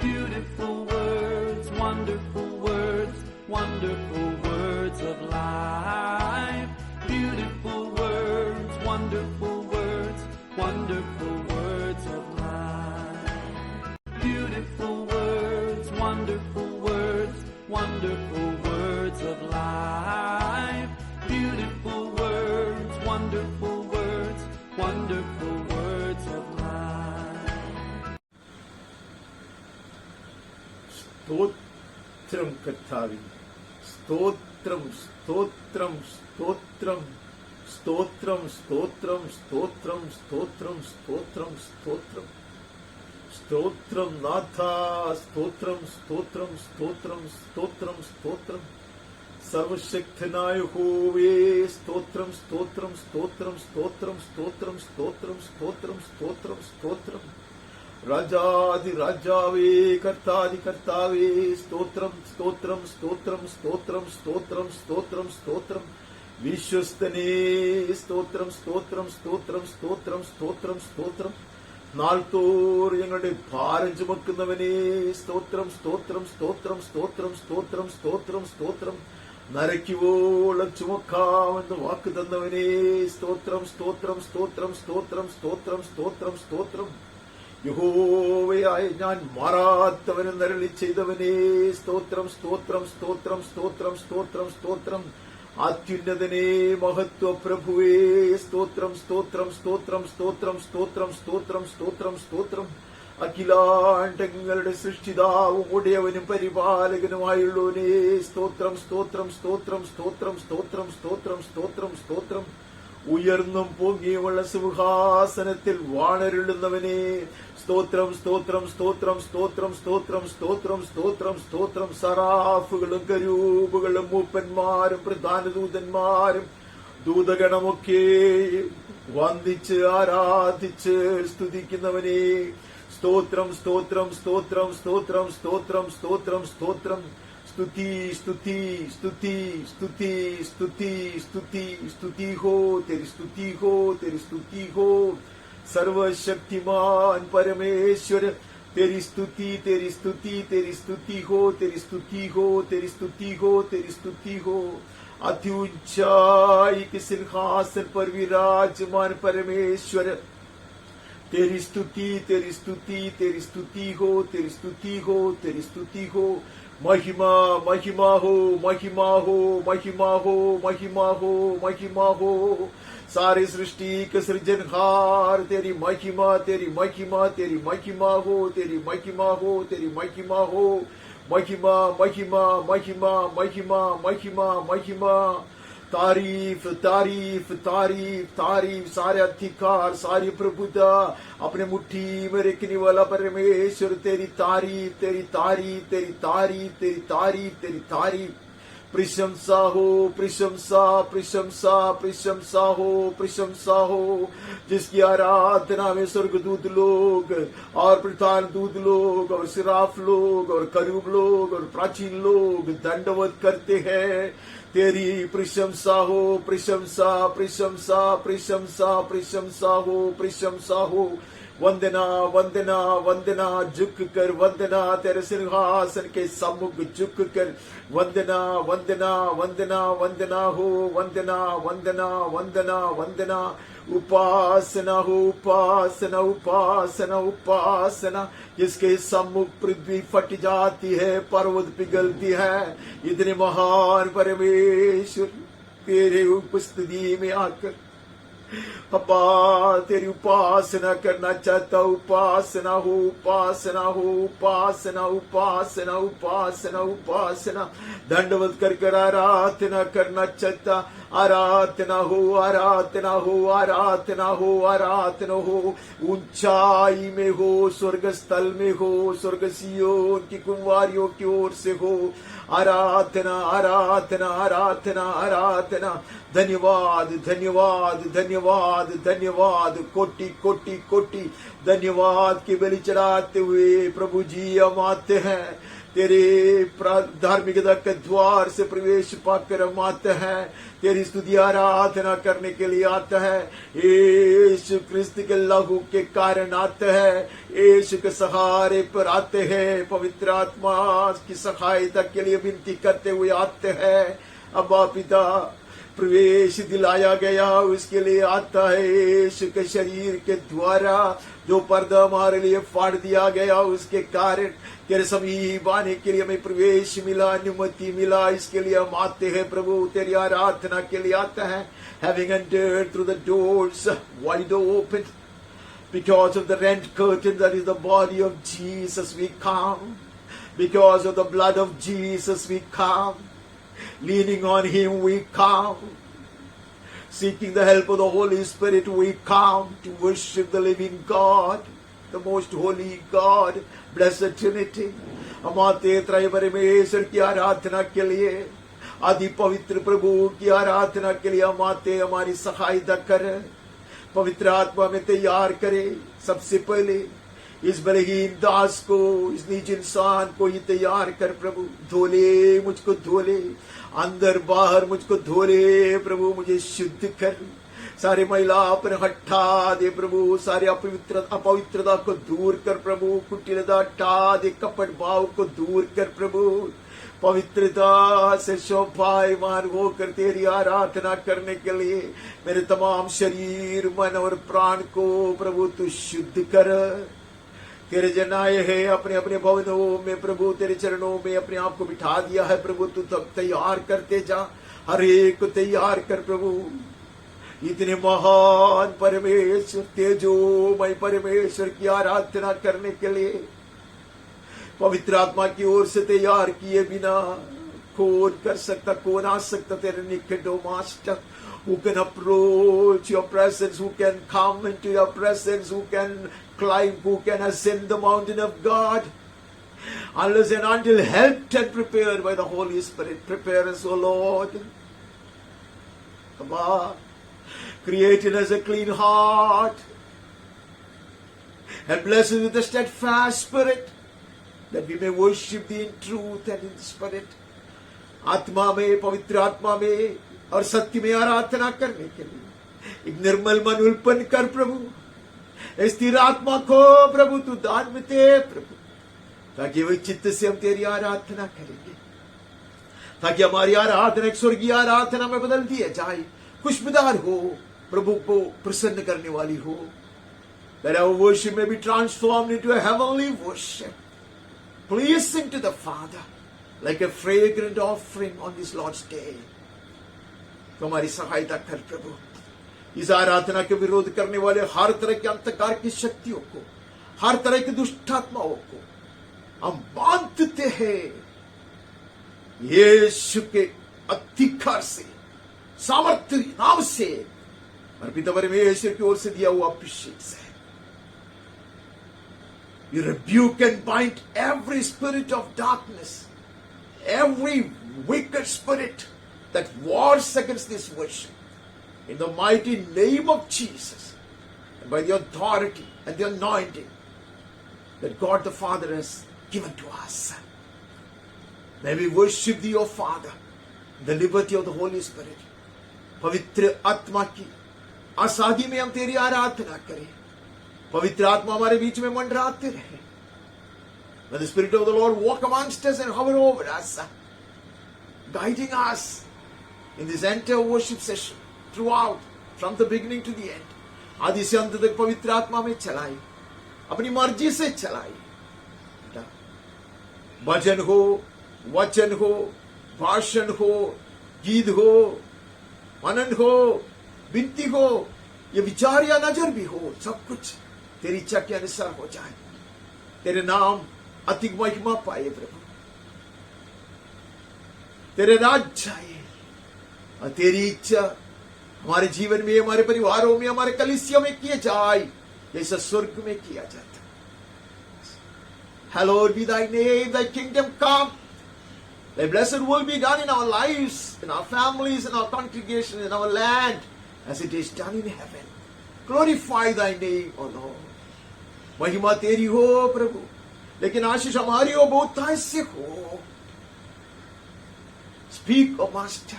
Beautiful words, wonderful words, wonderful words of life. Beautiful words, wonderful words, wonderful words of life. Beautiful words, wonderful words, wonderful words of life. Beautiful words, wonderful words, wonderful words of life. സ്തോത്രം കർത്താവേ, സ്തോത്രം സ്തോത്രം സ്തോത്രം സ്തോത്രം സ്തോത്രം സ്തോത്രം സ്തോത്രം സ്തോത്രം സ്തോത്രം സ്തോത്രം നാഥ, സ്തോത്രം സ്തോത്രം സ്തോത്രം സ്തോത്രം സ്തോത്രം സർവശക്തനായ യഹോവേ, സ്തോത്രം സ്തോത്രം സ്തോത്രം സ്തോത്രം സ്തോത്രം സ്തോത്രം സ്തോത്രം സ്തോത്രം സ്തോത്രം രാജാതി രാജാവേ, കർത്താതി കർത്താവേ, സ്തോത്രം സ്തോത്രം സ്തോത്രം സ്തോത്രം സ്തോത്രം സ്തോത്രം സ്തോത്രം വിശ്വസ്തനേ, സ്തോത്രം സ്തോത്രം സ്തോത്രം സ്തോത്രം സ്തോത്രം സ്തോത്രം നാൾത്തോറും ഞങ്ങളുടെ ഭാരം ചുമക്കുന്നവനേ, സ്തോത്രം സ്തോത്രം സ്തോത്രം സ്തോത്രം സ്തോത്രം സ്തോത്രം സ്തോത്രം നരയ്ക്കുവോളം ചുമക്കാമെന്ന് വാക്ക് തന്നവനേ, സ്തോത്രം സ്തോത്രം സ്തോത്രം സ്തോത്രം സ്തോത്രം സ്തോത്രം സ്തോത്രം യഹോവയായ ഞാൻ മാറാത്തവന് നരളി ചെയ്തവനേ, സ്തോത്രം സ്തോത്രം സ്തോത്രം സ്തോത്രം സ്തോത്രം സ്തോത്രം അത്യുന്നതനേ, മഹത്വ പ്രഭുവേ, സ്തോത്രം സ്തോത്രം സ്തോത്രം സ്തോത്രം സ്തോത്രം സ്തോത്രം സ്തോത്രം സ്തോത്രം അഖിലാണ്ടങ്ങളുടെ സൃഷ്ടിതാവും ഉടയവനും പരിപാലകനുമായുള്ളവനേ, സ്തോത്രം സ്തോത്രം സ്തോത്രം സ്തോത്രം സ്തോത്രം സ്തോത്രം സ്തോത്രം സ്തോത്രം ഉയർന്നും പൊങ്ങിയുമുള്ള സിംഹാസനത്തിൽ വാണരുളുന്നവനേ, സ്തോത്രം സ്തോത്രം സ്തോത്രം സ്തോത്രം സ്തോത്രം സ്തോത്രം സ്തോത്രം സ്തോത്രം സറാഫുകളും കരൂപുകളും മൂപ്പന്മാരും പ്രധാന ദൂതന്മാരും ദൂതഗണമൊക്കെ വന്ദിച്ച് ആരാധിച്ച് സ്തുതിക്കുന്നവനേ, സ്തോത്രം സ്തോത്രം സ്തോത്രം സ്തോത്രം സ്തോത്രം സ്തോത്രം സ്തോത്രം സ്തുതി സ്തുതി സ്തുതി സ്തുതി സ്തുതി സ്തുതി സ്തുതി ഹോ തെരി സ്തുതി ഹോ തെരി സ്തുതി ഹോ സർവശക്തിമാൻ പരമേശ്വര तेरी स्तुति तेरी स्तुति तेरी स्तुति हो तेरी स्तुति हो तेरी स्तुति हो तेरी स्तुति हो अति ऊंचाई के सिंहासन पर विराजमान परमेश्वर तेरी स्तुति तेरी स्तुति तेरी स्तुति हो तेरी स्तुति हो तेरी स्तुति हो महिमा महिमा हो महिमा हो महिमा हो महिमा हो महिमा हो सारी सृष्टि के सृजनहार तेरी महिमा तेरी महिमा तेरी महिमा हो तेरी महिमा हो तेरी महिमा हो महिमा महिमा महिमा महिमा महिमा महिमा तारीफ तारीफ तारीफ तारीफ सारे अधिकार सारी प्रभुता अपने मुट्ठी में रखने वाला परमेश्वर तेरी तारीफ तेरी तारीफ तेरी तारीफ तेरी तारीफ तेरी तारीफ प्रशंसा हो प्रशंसा प्रशंसा प्रशंसा हो प्रशंसा हो जिसकी आराधना में स्वर्गदूत लोग और प्रधान दूत लोग और सिराफ लोग और करूब लोग और प्राचीन लोग दंडवत करते हैं तेरी प्रशंसा हो प्रशंसा प्रशंसा प्रशंसा प्रशंसा हो प्रशंसा हो वंदना वंदना वंदना झुक कर वंदना तेरे सिंहासन के सम्मुख झुक कर वंदना वंदना वंदना वंदना हो वंदना वंदना वंदना वंदना उपासना हो उपासना उपासना उपासना जिसके सम्मुख पृथ्वी फट जाती है पर्वत पिघलती है इतने महान परमेश्वर तेरे उपस्थिति में आकर अब्बा तेरी उपासना करना चाहता उपासना हो उपासना हो उपासना उपासना उपासना उपासना दंडवत कर आराधना करना चाहता आराधना हो आराधना हो आराधना हो आराधना हो ऊंचाई में हो स्वर्ग स्थल में हो स्वर्ग सियोन की कुंवारियों की ओर से हो आराधना आराधना आराधना आराधना धन्यवाद धन्यवाद धन्यवाद धन्यवाद कोटि कोटि कोटि धन्यवाद की बलि चढ़ाते हुए प्रभु जी हम आते हैं तेरे धार्मिकता के द्वार से प्रवेश पाकर हम आते हैं, तेरी स्तुति आराधना करने के लिए आता है। यीशु क्रिस्त के लहू के कारण आते हैं, यीशु के सहारे पर आते हैं, पवित्र आत्मा की सहायता के लिए विनती करते हुए आते हैं। अब्बा पिता, प्रवेश दिलाया गया उसके लिए आता है। यीशु के शरीर के द्वारा जो पर्दा हमारे लिए फाड़ दिया गया, उसके कारण तेरे समीप आने के लिए हमें प्रवेश मिला, अनुमति मिला। इसके लिए हम आते हैं प्रभु, तेरी आराधना के लिए आता है। Having entered through the doors wide open because of the rent curtain that is the body of Jesus, we come. Because of the blood of Jesus, we come. Leaning on Him, we come. Seeking the help of the Holy Spirit, we come to worship the living God, the most holy God, blessed Trinity. हम आते त्रय परमेश्वर की आराधना के लिए, आदि पवित्र प्रभु की आराधना के लिए हम आते। हमारी सहायता कर, पवित्र आत्मा में तैयार करे। सबसे पहले इस बलहीन दास को, इस नीच इंसान को ही तैयार कर प्रभु। धोले, मुझको धोले, अंदर बाहर मुझको धोले प्रभु, मुझे शुद्ध कर। सारे महिला पर हटा दे प्रभु, सारे अपवित्रता को दूर कर प्रभु, कुटिलता हटा दे, कपट भाव को दूर कर प्रभु। पवित्रता से शोभायमान होकर तेरी आराधना करने के लिए मेरे तमाम शरीर, मन और प्राण को प्रभु तू शुद्ध कर। तेरे जन आए हैं अपने अपने भवनों में प्रभु, तेरे चरणों में अपने आप को बिठा दिया है प्रभु। तू तब तैयार करते जा, हर एक को तैयार कर प्रभु। इतने महान परमेश्वर, तेजोमय परमेश्वर की आराधना करने के लिए पवित्र आत्मा की ओर से तैयार किए बिना कौन कर सकता, कौन आ सकता तेरे निकट ओ master? Who can approach your presence, who can come into your presence, who can climb, who can ascend the mountain of God, unless and until helped and prepared by the Holy Spirit. Prepare us, O Lord. Come on. Create in us a clean heart and bless us with a steadfast spirit, that we may worship thee in truth and in spirit. आत्मा में, पवित्र आत्मा में और सत्य में आराधना करने के लिए एक निर्मल मन उत्पन्न कर प्रभु। स्थिर आत्मा को प्रभु तू दान में दे प्रभु, ताकि वही चित्त से हम तेरी आराधना करेंगे, ताकि हमारी आराधना एक स्वर्गीय आराधना में बदल दिया जाए, खुशबूदार हो, प्रभु को प्रसन्न करने वाली हो। That our worship may be transformed into a heavenly worship, pleasing to the Father, like a fragrant offering on this Lord's day. तो हमारी सहायता कर प्रभु। इस आराधना के विरोध करने वाले हर तरह के अंधकार की शक्तियों को, हर तरह की दुष्टात्माओं को हम बांधते हैं यीशु के अधिकार से, सामर्थ्य नाम से और पिता परमेश्वर की ओर से दिया हुआ अभिषेक से। You rebuke and bind every spirit of darkness, every wicked spirit that wars against this worship, in the mighty name of Jesus, and by the authority and the anointing that God the Father has given to us. May we worship thee, O Father, in the liberty of the Holy Spirit. पवित्र आत्मा की आजादी में हम तेरी आराधना करें। पवित्र आत्मा हमारे बीच में मंडराते रहे। May the Spirit of the Lord walk amongst us and hover over us, guiding us in this entire worship session throughout, from the beginning to the end. आदि से अंत तक पवित्र आत्मा में चलाई, अपनी मर्जी से चलाई। भजन हो, वचन हो, भाषण हो, गीत हो, मनन हो, विनती हो, ये विचार या नजर भी हो, सब कुछ तेरी इच्छा के अनुसार हो जाए। तेरे नाम अधिक महिमा पाए प्रभु, तेरे राज्य आए और तेरी इच्छा हमारे जीवन में, हमारे परिवारों में, हमारे कलीसिया में किए जाए जैसा स्वर्ग में किया जाता। Hallowed be thy name, thy kingdom come, thy blessed will be done in our lives, in our families, in our congregation, in our land, as it is done in heaven. Glorify thy name, O Lord. महिमा तेरी हो प्रभु, लेकिन आशीष हमारी और बहुतायत से हो। Speak, O Master.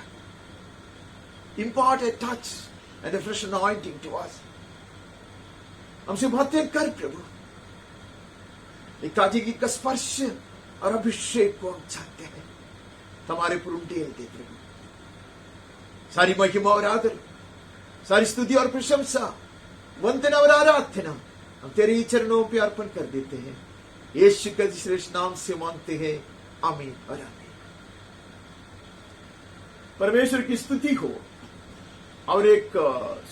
Impart a touch and a fresh anointing to us. हमसे बातें कर प्रभु, एक ताजगी का स्पर्श और अभिषेक को हम चाहते हैं। हमारे पर उंडेल दे प्रभु। सारी महिमा और आदर, सारी स्तुति और प्रशंसा, वंदना और आराधना हम तेरे ही चरणों पे अर्पण कर देते हैं। यीशु के श्रेष्ठ नाम से मांगते हैं, आमीन और आमीन। परमेश्वर की स्तुति हो। और एक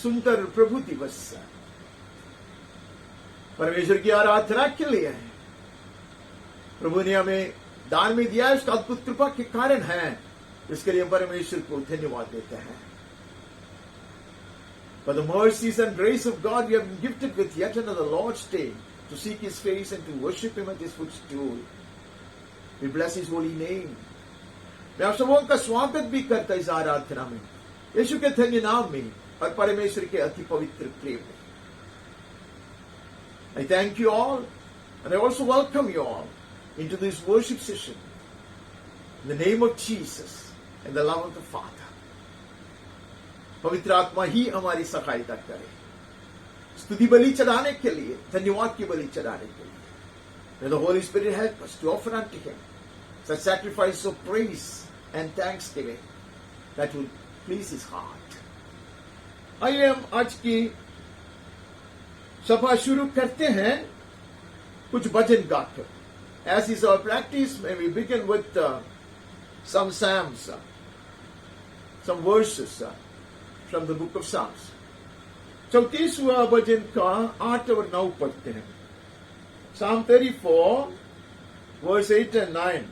सुंदर प्रभु दिवस परमेश्वर की आराधना के लिए है। प्रभु ने हमें दान में दिया है, उसका अद्भुत कृपा के कारण है, इसके लिए परमेश्वर को धन्यवाद देते हैं। For the mercies and grace of God, we have been gifted with yet another Lord's Day to seek His face and to worship Him at His footstool. We bless His holy name. मैं आप सबों का स्वागत भी करता इस आराधना में, यीशु के धन्य नाम में और परमेश्वर के अति पवित्र प्रेम में। I thank you all and I also welcome you all into this worship session in the name of Jesus and the love of the Father. पवित्र आत्मा ही हमारी सहायता करे स्तुति बलि चढ़ाने के लिए, धन्यवाद की बलि चढ़ाने के लिए। May the Holy Spirit help us to offer unto Him such sacrifice of praise and thanksgiving that will please His heart. आइए हम आज की सभा शुरू करते हैं कुछ भजन गाकर। As is our practice, may we begin with some psalms, some verses from the book of Psalms. 34वां भजन का 8 और 9 पढ़ते हैं। Psalm 34 verse 8 and 9।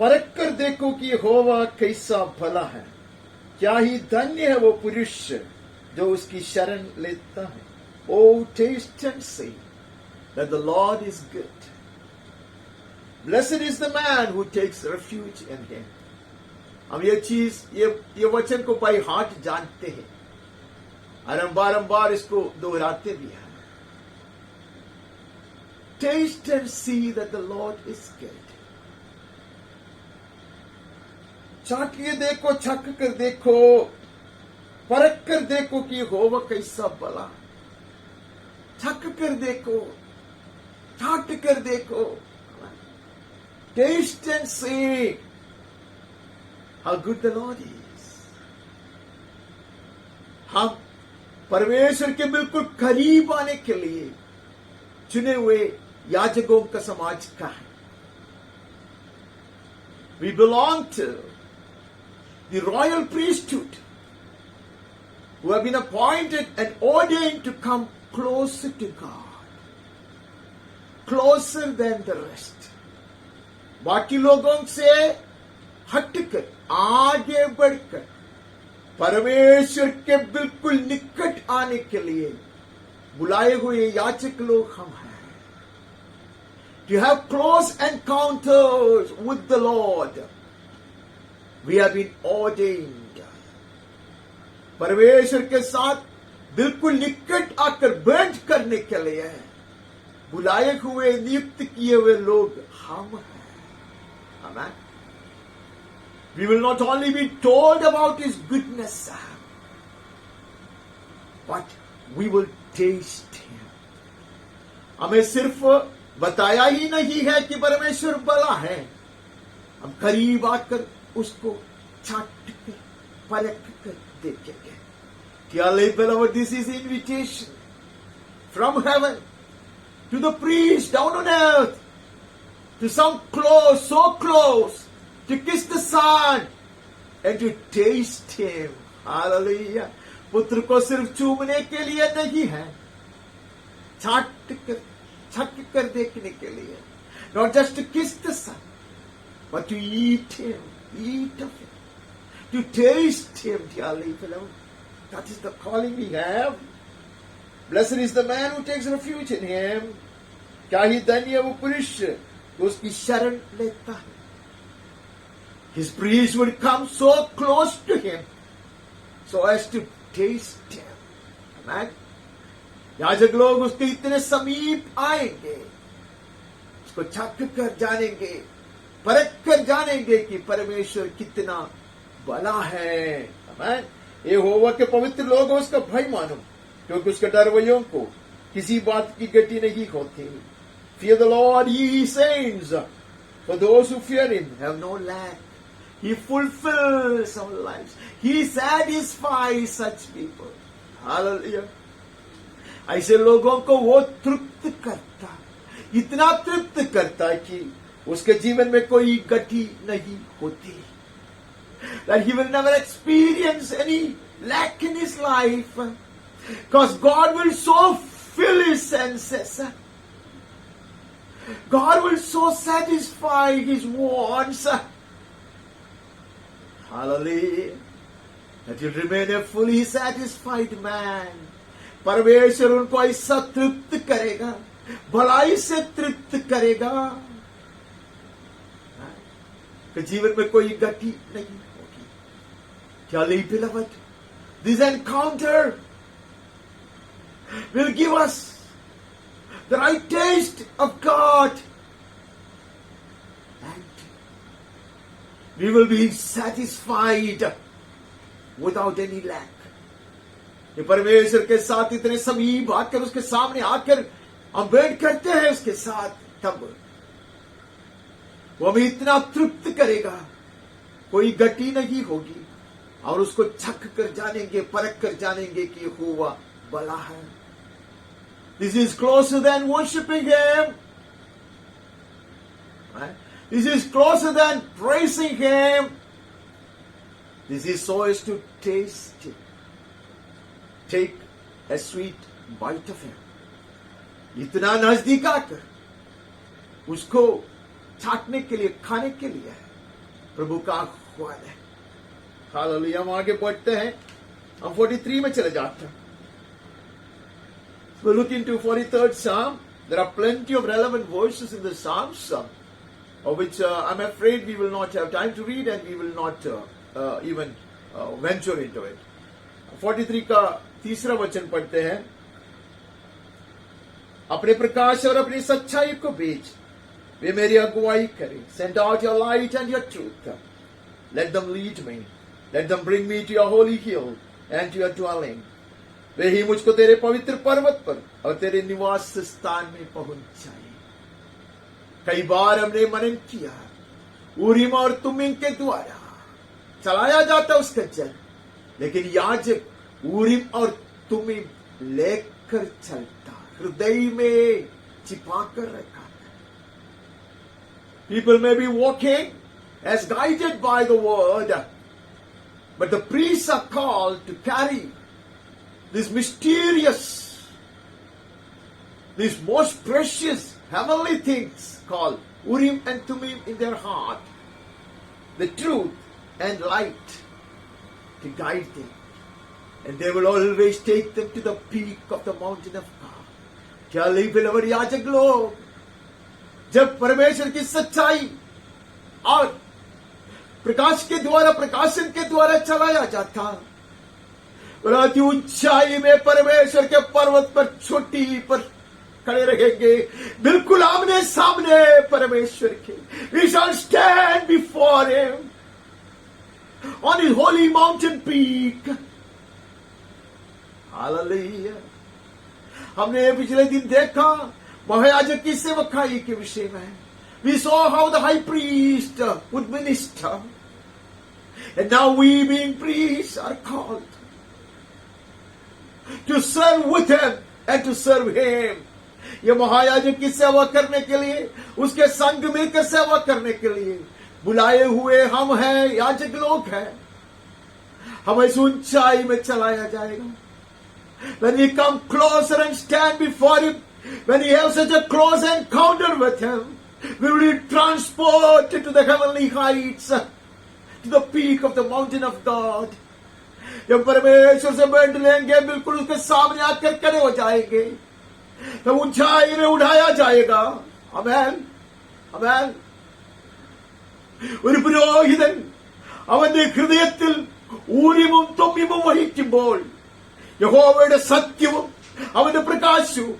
परख कर देखो कि यहोवा कैसा भला है, क्या ही धन्य है वो पुरुष जो उसकी शरण लेता है। Oh, taste and see that the Lord is good. Blessed is the man who takes refuge in Him. हम ये वचन को बाई हार्ट जानते हैं और हम बारंबार इसको दोहराते भी हैं। Taste and see that the Lord is good. चाखिए देखो, छक कर देखो, परख कर देखो कि यहोवा कैसा भला। छक कर देखो, छाट कर देखो। Taste and see how good the Lord is. हम परमेश्वर के बिल्कुल करीब आने के लिए चुने हुए याजकों का समाज का है। We belong to the royal priesthood who have been appointed and ordained to come closer to God, closer than the rest. बाकी लोगों से हटकर, आगे बढ़कर परमेश्वर के बिल्कुल निकट आने के लिए बुलाए हुए याचक लोग हम हैं। To have close encounters with the Lord, we have been ordained. परमेश्वर के साथ बिल्कुल निकट आकर भेंट करने के लिए बुलाए हुए, नियुक्त किए हुए लोग हम हैं। Amen. We will not only be told about His goodness, but we will taste Him. हमें सिर्फ बताया ही नहीं है कि परमेश्वर भला है, हम करीब आकर उसको छाट कर, परख कर देखेंगे। Dearly beloved, this is invitation from heaven to the priest down on earth to come close, so close, to kiss the Son and to taste Him. Hallelujah. पुत्र को सिर्फ चूमने के लिए नहीं है, छाट कर, छक कर देखने के लिए। Not just to kiss the Son, but to eat Him, eat of Him, to taste Him, dearly beloved. That is the calling we have. Blessed is the man who takes refuge in Him. क्या ही धन्य वो पुरुष उसकी शरण लेता है। His priest would come so close to him so as to taste him. Amen. याजक लोग उसके इतने समीप आएंगे उसको चख कर जानेंगे, परख कर जानेंगे कि परमेश्वर कितना भला है। आमीन। यहोवा के पवित्र लोग उसका भय मानो, क्योंकि उसके डरवैयों को किसी बात की गति नहीं होती। Fear the Lord, ye saints, for those who fear him have no lack. He fulfills our lives. He satisfies such people. Hallelujah. ऐसे लोगों को वो तृप्त करता, इतना तृप्त करता कि उसके जीवन में कोई गति नहीं होती। That he will never experience any lack in his life, because God will so fill his senses. God will so satisfy his wants. Hallelujah. That he'll remain a fully satisfied man. परमेश्वर उनको ऐसा तृप्त करेगा, भलाई से तृप्त करेगा कि जीवन में कोई गति नहीं होगी। Dearly beloved, this encounter will give us the right taste of God, and we will be satisfied without any lack. ये परमेश्वर के साथ इतने समीप आकर उसके सामने आकर हम बैठ करते हैं उसके साथ, तब वो हमें इतना तृप्त करेगा, कोई गति नहीं होगी, और उसको चख कर जानेंगे, परख कर जानेंगे कि यहोवा भला है। This is closer than worshiping him. Right? This is closer than praising him. This is so as to taste it. Take a sweet bite of him. इतना नजदीक आकर उसको चाटने के लिए, खाने के लिए प्रभु का आह्वान है। हालेलुया। हम आगे बढ़ते हैं, हम 43 में चले जाते हैं। We look into 43rd Psalm. There are plenty of relevant verses in the Psalms, of which I'm afraid we will not have time to read, and we will not even venture into it. 43 का तीसरा वचन पढ़ते हैं। अपने प्रकाश और अपनी सच्चाई को भेज, वे मेरी अगुवाई करें। Send out your light and your truth. Let them lead me. Let them bring me to your holy hill and to your dwelling. वे ही मुझको तेरे पवित्र पर्वत पर और तेरे निवास स्थान में पहुंचाए। कई बार हमने मनन किया, उरीम और तुमीम के द्वारा चलाया जाता उसका जल, लेकिन याजक उरीम और तुमीम लेकर चलता, हृदय में छिपा कर रखा। People may be walking as guided by the word, but the priests are called to carry these mysterious, these most precious heavenly things called Urim and Tumim in their heart, the truth and light to guide them. And they will always take them to the peak of the mountain of God. क्या beloved याजक लोग, जब परमेश्वर की सच्चाई और प्रकाश के द्वारा, प्रकाशन के द्वारा चलाया जाता, बड़ी ऊंचाई में परमेश्वर के पर्वत पर, चोटी पर खड़े रहेंगे, बिल्कुल आमने सामने परमेश्वर के। We shall stand before him on his holy mountain peak. Hallelujah. हमने पिछले दिन देखा महायाजक की सेवकाई के विषय में। We saw how the high priest would minister, and now we being priests are called to serve with him and to serve him. ये महायाजक की सेवा करने के लिए, उसके संग मिलकर सेवा करने के लिए बुलाए हुए हम हैं, याजक लोग हैं। हमें इस ऊंचाई में चलाया जाएगा। When we come closer and stand before him, when we have such a close encounter with him, we will be transported to the heavenly heights, to the peak of the mountain of God. जब परमेश्वर से बैठ लेंगे, बिल्कुल उसके सामने आकर खड़े हो जाएंगे, तो ऊंचाई में उठाया जाएगा। आमेन, आमेन। ഒരു പുരോഹിതൻ അവന്റെ ഹൃദയത്തിൽ ഊരിമും തുമ്മിമും വഹിക്കുമ്പോൾ യഹോവയുടെ സത്യവും അവന്റെ പ്രകാശവും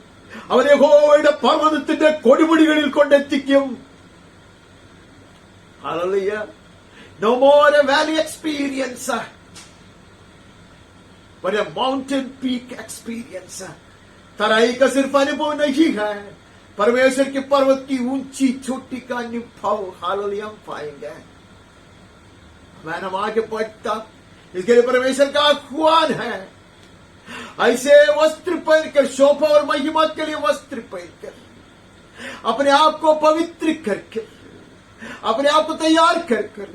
അവൻ യഹോവയുടെ പർവ്വതത്തിന്റെ കൊടുമുടികളിൽ കൊണ്ടെത്തിക്കും. Hallelujah. No more a valley experience, but a mountain peak experience. तराई का सिर्फ अनुभव नहीं है, परमेश्वर के पर्वत की ऊंची चोटी का अनुभव हालेलुया हम पाएंगे. मैं हम आगे बढ़ता, इसके लिए परमेश्वर का आह्वान है. ऐसे वस्त्र पहनकर, शोभा और महिमा के लिए वस्त्र पहनकर, अपने आप को पवित्र करके, अपने आप को तैयार कर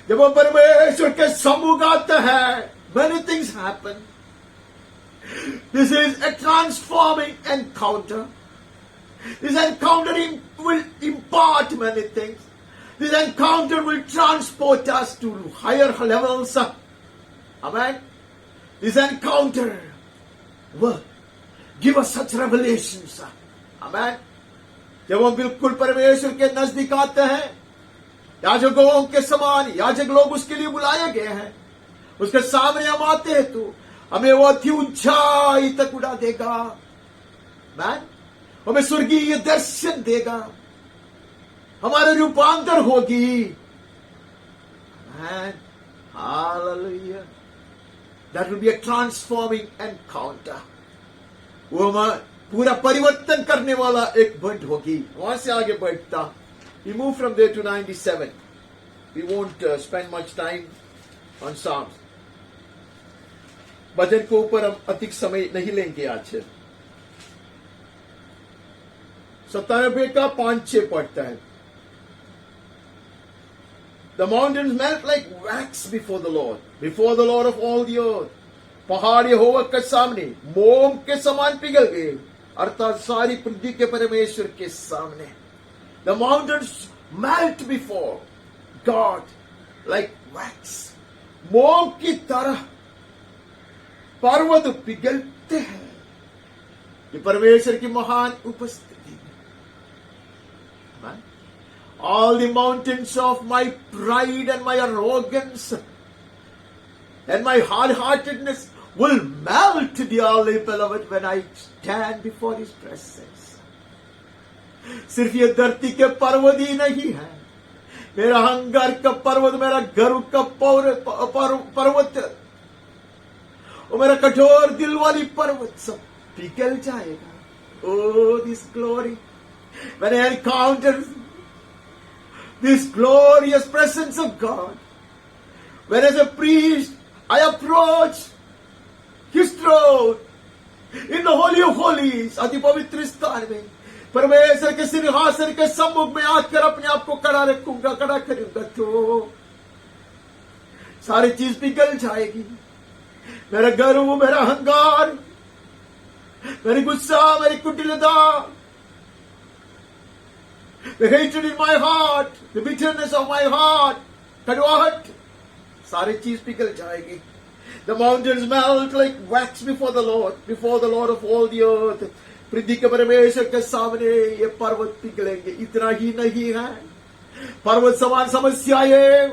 जब वो परमेश्वर के सम्मुख आता है, many things happen. This is a transforming encounter. This encounter will impart many things. This encounter will transport us to higher levels. Amen. This encounter will give us such revelations. Amen. जब हम बिल्कुल परमेश्वर के नजदीक आते हैं, याजकों के समान याजक लोग उसके लिए बुलाए गए हैं, उसके सामने हम आते हैं तो हमें वो अति ऊंचाई तक उड़ा देगा. मैन हमें स्वर्गीय दर्शन देगा, हमारे रूपांतर होगी. Man hallelujah. That will be a transforming encounter. वो हमारा पूरा परिवर्तन करने वाला एक बंद होगी. वहां से आगे बढ़ता, we move from there to 97. We won't spend much time on Psalms. भजन के ऊपर हम अधिक समय नहीं लेंगे आज. 97 का 5-6 पढ़ता है. The mountains melt like wax before the Lord of all the earth. पहाड़ यहोवा के सामने मोम के समान पिघल गए, अर्थात सारी पृथ्वी के परमेश्वर के सामने. The mountains melt before God like wax. मोम की तरह पर्वत पिघलते हैं ये परमेश्वर की महान उपस्थिति. All the mountains of my pride and my arrogance and my hard-heartedness will melt, dearly beloved, when I stand before His presence. सिर्फ ये धरती के पर्वत ही नहीं है, मेरा अहंकार का पर्वत, मेरा गर्व का पर्वत और मेरा कठोर दिल वाली पर्वत सब पिघल जाएगा. Oh, this glory when I encounter this glorious presence of God, when as a priest I approach His throne in the Holy of Holies, अति पवित्र स्थान में परमेश्वर के सिंहासन के सम्मुख में आकर अपने आप को खड़ा रखूंगा, खड़ा करूंगा, तो सारी चीज पिघल जाएगी. मेरा गर्व, मेरा अहंकार, मेरी गुस्सा, मेरी कुटिलता, the hatred in my heart, the bitterness of my heart, कड़वाहट, सारी चीज पिघल जाएगी. The mountains melt like wax before the Lord of all the earth. पृथ्वी के परमेश्वर के सामने ये पर्वत पिघलेंगे. इतना ही नहीं है, पर्वत समान समस्याएं,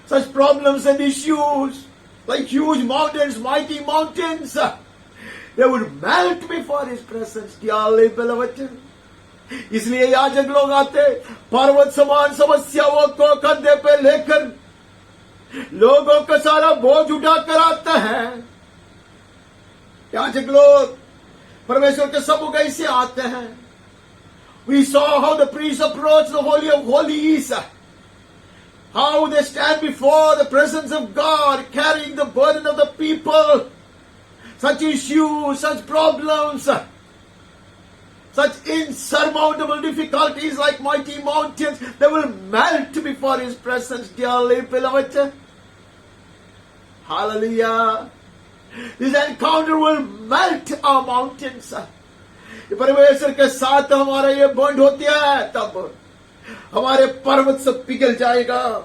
such problems and issues like huge mountains, mighty mountains, they would melt before His presence, dearly beloved. इसलिए याजक लोग आते, पर्वत समान समस्याओं को कंधे पे लेकर लोगों का सारा बोझ उठा कर आते हैं. याजक लोग परमेश्वर के सम्मुख ऐसे आते हैं. We saw how the priests approach the Holy of Holies, how they stand before the presence of God, carrying the burden of the people, such issues, such problems, such insurmountable difficulties like mighty mountains, they will melt before His presence, dearly beloved. Hallelujah. This encounter will melt our mountains. परमेश्वर के साथ हमारा ये bond होती है, तब हमारे पर्वत सब पिघल जाएगा.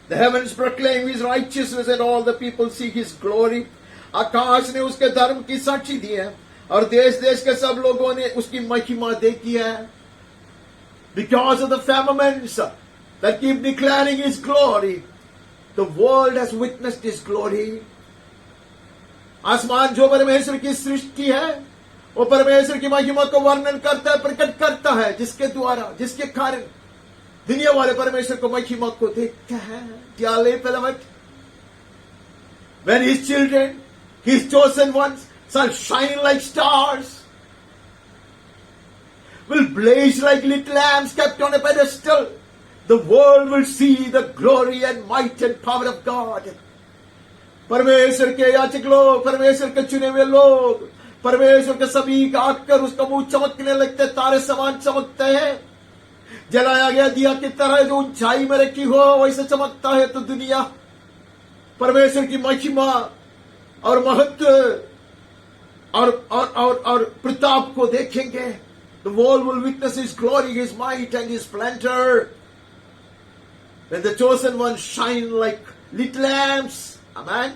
The heavens proclaim His righteousness and all the people see His glory. आकाश ने उसके धर्म की साक्षी दी है और देश देश के सब लोगों ने उसकी महिमा देखी है. Because of the firmaments that keep declaring His glory, the world has witnessed His glory. आसमान जो परमेश्वर की सृष्टि है वो परमेश्वर की महिमा को वर्णन करता है, प्रकट करता है, जिसके द्वारा, जिसके कारण दुनिया वाले परमेश्वर को महिमा को देखते हैं। Dearly beloved, when his children, his chosen ones, shall shine like stars, will blaze like little lamps kept on a pedestal, the world will see the glory and might and power of God. परमेश्वर के याचक लोग, परमेश्वर के चुने हुए लोग, परमेश्वर के सभी आकर उसका मुंह चमकने लगते, तारे समान चमकते हैं। जलाया गया दिया की तरह जो ऊंचाई में रखी हो वैसे चमकता है। तो दुनिया परमेश्वर की महिमा और महत्व और प्रताप को देखेंगे। The world will witness his glory, his might and his splendor. When the chosen ones shine like little lamps, amen,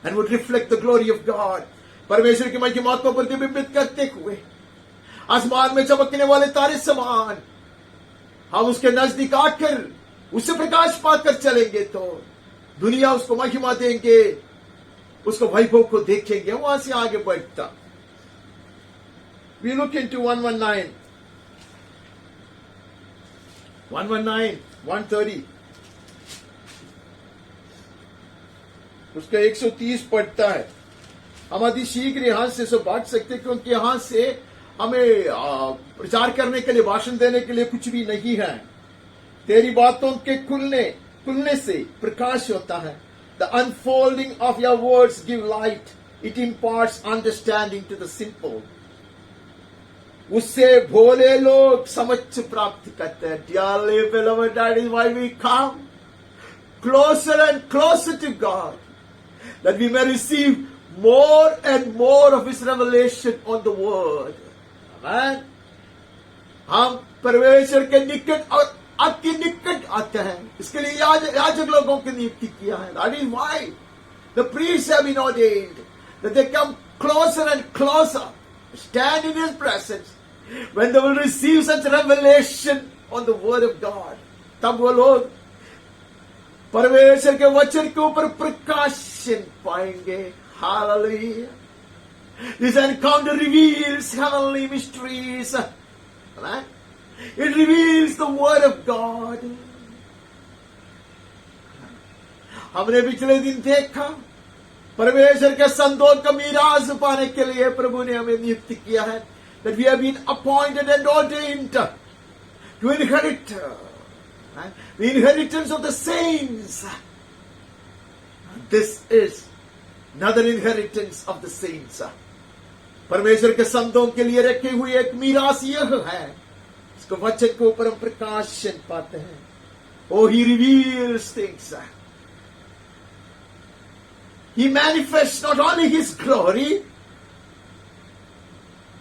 and would reflect the glory of God. परमेश्वर की महिमा को प्रतिबिंबित करते हुए आसमान में चमकने वाले तारे समान हम उसके नजदीक आकर उससे प्रकाश पाकर चलेंगे तो दुनिया उसको महिमा देंगे, उसको वैभव को देखेंगे। वहां से आगे बढ़ता We look into 119, 130, उसका 130 पढ़ता है। हम अति शीघ्र यहां से बांट सकते क्योंकि यहां से हमें प्रचार करने के लिए, भाषण देने के लिए कुछ भी नहीं है। तेरी बातों के खुलने से प्रकाश होता है। The unfolding of your words give light. It imparts understanding to the simple. उससे भोले लोग समझ प्राप्त करते हैं। Dearly beloved, that is why we come closer and closer to God, that we may receive more and more of His revelation on the Word. Amen. हम परमेश्वर के निकट और अति निकट आते हैं। इसके लिए याजक लोगों की नियुक्ति किया है। That is why the priests have been ordained, that they come closer and closer, stand in His presence, when they will receive such revelation on the Word of God. तब वो लोग परमेश्वर के वचन के ऊपर प्रकाशन पाएंगे। Hallelujah. This encounter reveals heavenly mysteries. Right? It reveals the Word of God. हमने पिछले दिन देखा परमेश्वर के संतों का मीरास पाने के लिए प्रभु ने हमें नियुक्त किया है। That we have been appointed and ordained to inherit the inheritance of the saints. This is another inheritance of the saints. परमेश्वर के संतों के लिए रखी हुई एक मीरास यह है, इसको वचन के ऊपर हम प्रकाशन पाते हैं। Oh, He reveals things. He manifests not only His glory,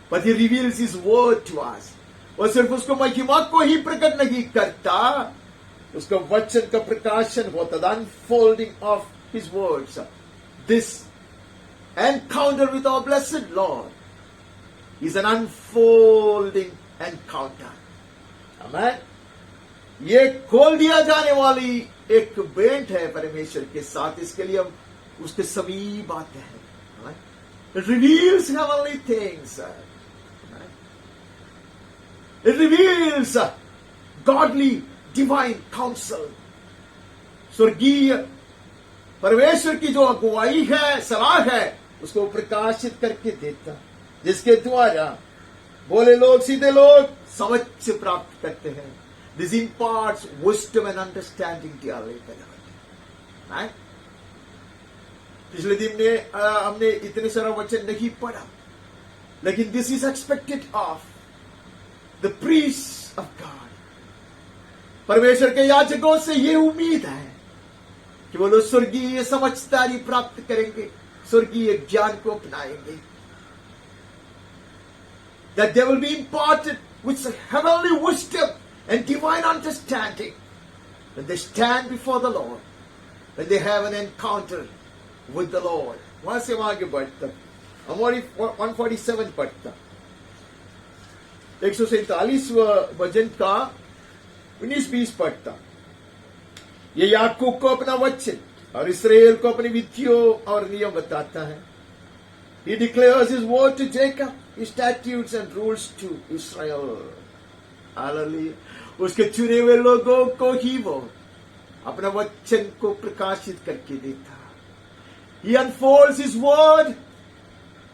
but He reveals His word to us. वो सिर्फ उसको महिमा को ही प्रकट नहीं करता, उसका वचन का प्रकाशन होता। The unfolding of His words. This encounter with our blessed Lord is an unfolding encounter. Amen. ये खोल दिया जाने वाली एक भेंट है परमेश्वर के साथ। इसके लिए हम उसके समीप आते हैं। It reveals heavenly things. It reveals godly divine counsel. स्वर्गीय परमेश्वर की जो अगुवाई है, सलाह है, उसको प्रकाशित करके देता, जिसके द्वारा भोले लोग, सीधे लोग समझ प्राप्त करते हैं। This imparts wisdom and understanding, dearly beloved. Right? पिछले दिन में हमने इतने सारा वचन नहीं पढ़ा, लेकिन this is expected of the priests of God. परमेश्वर के याजकों से ये उम्मीद है कि वो लोग स्वर्गीय समझदारी प्राप्त करेंगे, स्वर्गीय ज्ञान को अपनाएंगे। That they will be imparted with heavenly wisdom and divine understanding when they stand before the Lord, when they have an encounter with the Lord. वहां से वहां आगे बढ़ता हमारी 147 पढ़ता 147 भजन का 19-20 पढ़ता। ये याकूब को अपना वचन और इस्राएल को अपनी विधियों और नियम बताता है। He declares His word to Jacob, statutes and rules to Israel. Hallelujah. उसके चुने हुए लोगों को ही वो अपना वचन को प्रकाशित करके देता. He unfolds his word.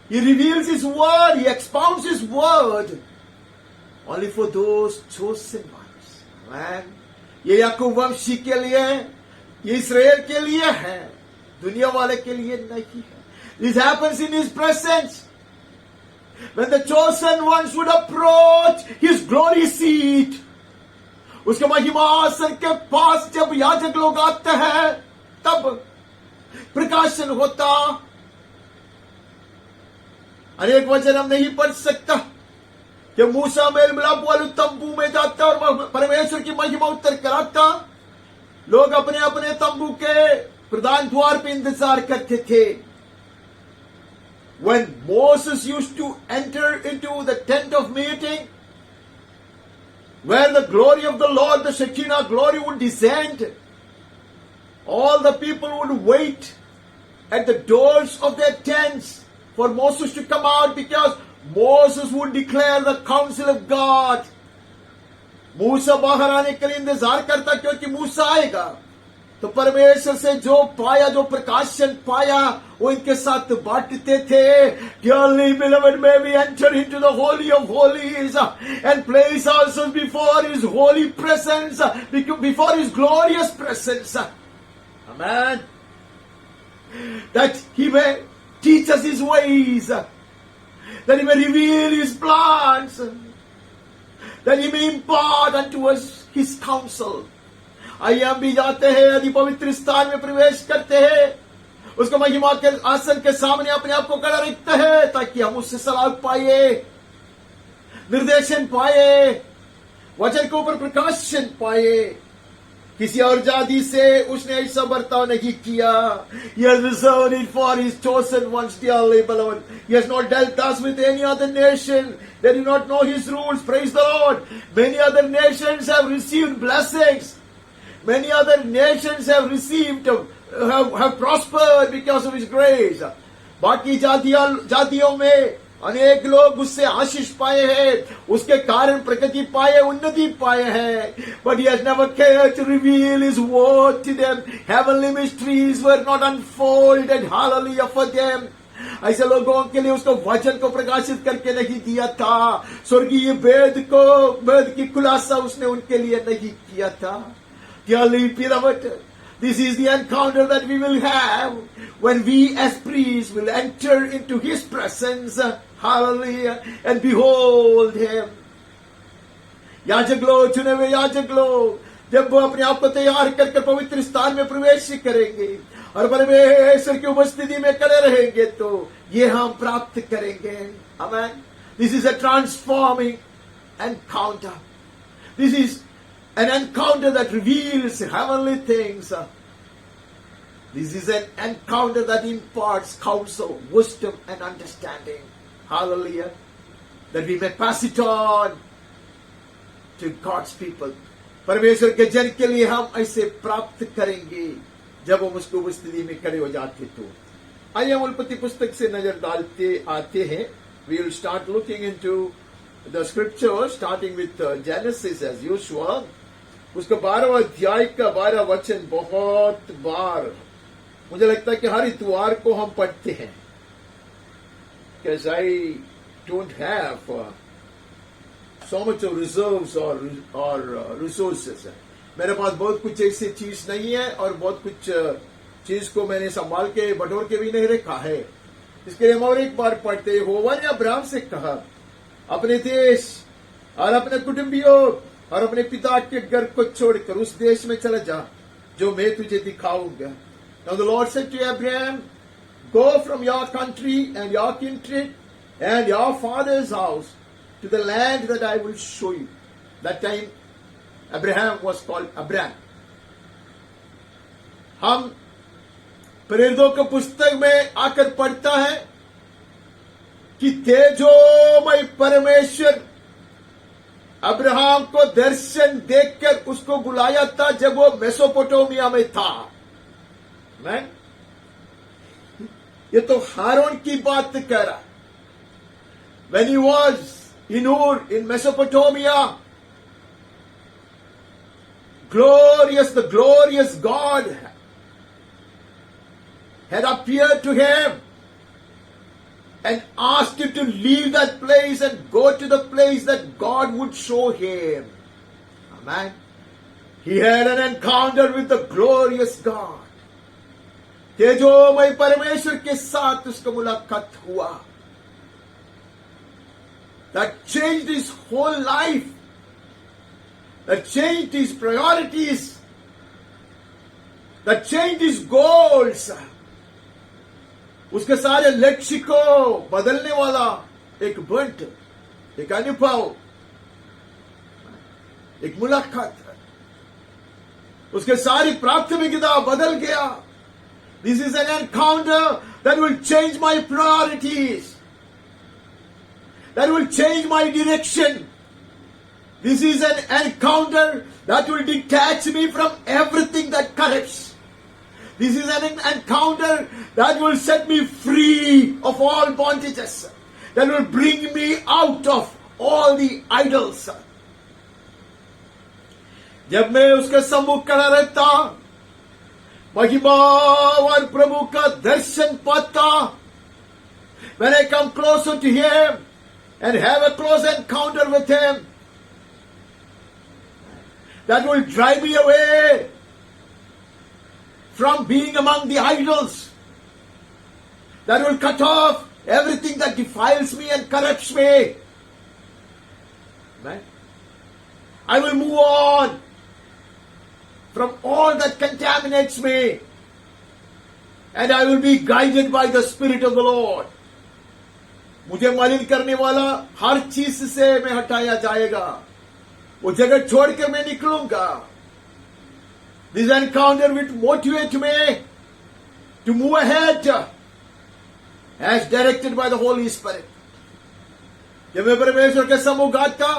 He reveals his word. He expounds his word only for those chosen ones. Amen. ये याकूब वंशी के लिए है, ये इस्राएल के लिए है, दुनिया वाले के लिए नहीं है. This happens in his presence. When the chosen ones would approach his glory seat, उसके महिमासन के पास जब याजक लोग आते हैं, तब प्रकाशन होता. अनेक वचन हम नहीं पढ़ सकता कि मूसा मेल मिलाप वाले तंबू में जाता और परमेश्वर की महिमा उतर कर आता. लोग अपने अपने तंबू के प्रधान द्वार पे इंतजार करते थे. When Moses used to enter into the tent of meeting, where the glory of the Lord, the Shekinah glory would descend, all the people would wait at the doors of their tents for Moses to come out, because Moses would declare the counsel of God. मूसा बाहर आने के लिए इंतजार करता, क्योंकि मूसा आएगा तो परमेश्वर से जो पाया, जो प्रकाशन पाया, वो इनके साथ बांटते थे. Dearly beloved, may we enter into the holy of holies and place ourselves before his holy presence, before his glorious presence. Amen. That he may teach us his ways, that he may reveal his plans, that he may impart unto us his counsel. आइए हम भी जाते हैं, यदि पवित्र स्थान में प्रवेश करते हैं, उसको महिमा के आसन के सामने अपने आप को खड़ा रखते हैं, ताकि हम उससे सलाह पाए, निर्देशन पाए, वचन के ऊपर प्रकाशन पाए. किसी और जाति से उसने ऐसा बर्ताव नहीं किया. He has reserved it for his chosen ones, dearly beloved. He has not dealt thus with any other nation. They do not know his rules. Praise the Lord. Many other nations have received blessings. Many other nations have received, have prospered because of his grace. बाकी जातियों में अनेक लोग उससे आशीष पाए हैं, उसके कारण प्रगति पाए, उन्नति पाए हैं. But he has never cared to reveal his word to them. Heavenly mysteries were not unfolded, hallelujah, for them. ऐसे लोगों के लिए उसको वचन को प्रकाशित करके नहीं दिया था. स्वर्गीय वेद की खुलासा उसने उनके लिए नहीं किया था. Dearly beloved, this is the encounter that we will have when we as priests will enter into his presence, hallelujah, and behold him. याजक लोग, चुने हुए याजक लोग, जब वो अपने आप को तैयार करके पवित्र स्थान में प्रवेश करेंगे और परमेश्वर की उपस्थिति में खड़े रहेंगे, तो ये हम प्राप्त करेंगे. Amen. This is a transforming encounter. This is an encounter that reveals heavenly things. This is an encounter that imparts counsel, wisdom and understanding. Hallelujah. That we may pass it on to God's people. परमेश्वर के जन के लिए हम ऐसे प्राप्त करेंगे जब हम उसको उपस्थिति में खड़े हो जाते. तो आइए हम उत्पत्ति पुस्तक से नजर डालते आते हैं. We will start looking into the scripture starting with Genesis as usual. उसका 12वां अध्याय का 12 वचन बहुत बार मुझे लगता है कि हर इतवार को हम पढ़ते हैं. Because I don't have so much of reserves or resources. मेरे पास बहुत कुछ ऐसी चीज नहीं है और बहुत कुछ चीज को मैंने संभाल के बटोर के भी नहीं रखा है. इसके लिए हम और एक बार पढ़ते हैं. यहोवा ने अब्राहम से कहा, अपने देश और अपने कुटुंबियों और अपने पिता के घर को छोड़कर उस देश में चला जा जो मैं तुझे दिखाऊंगा. Now the Lord said to Abraham, go from your country and your kindred and your father's house to the land that I will show you. That time Abraham was called Abram. हम प्रेरितों के पुस्तक में आकर पढ़ता है कि तेजोमय परमेश्वर अब्राहम को दर्शन देखकर उसको बुलाया था जब वो मेसोपोटामिया में था. ये तो हारून की बात कर रहा. when he was in Ur in Mesopotamia, the glorious God had appeared to him and asked him to leave that place and go to the place that God would show him. Amen. He had an encounter with the glorious God. तेजोमय परमेश्वर के साथ उसका मुलाकात हुआ. That changed his whole life. That changed his priorities. That changed his goals. उसके सारे लक्ष्य को बदलने वाला एक बंट, एक अनुभव, एक मुलाकात. उसके सारी प्राथमिकता बदल गया. This is an encounter that will change my priorities. That will change my direction. This is an encounter that will detach me from everything that corrupts. This is an encounter that will set me free of all bondages. That will bring me out of all the idols. जब मैं उसके सम्मुख खड़ा रहता, महिमावान प्रभु का दर्शन पाता, when I come closer to him and have a close encounter with him, that will drive me away from being among the idols. That will cut off everything that defiles me and corrupts me. Right? I will move on from all that contaminates me, and I will be guided by the Spirit of the Lord. मुझे मलिन करने वाला हर चीज से मैं हटाया जाएगा. वो जगह छोड़ के मैं निकलूंगा. This encounter will motivate me to move ahead as directed by the Holy Spirit. जब मैं परमेश्वर के सम्मुख आता,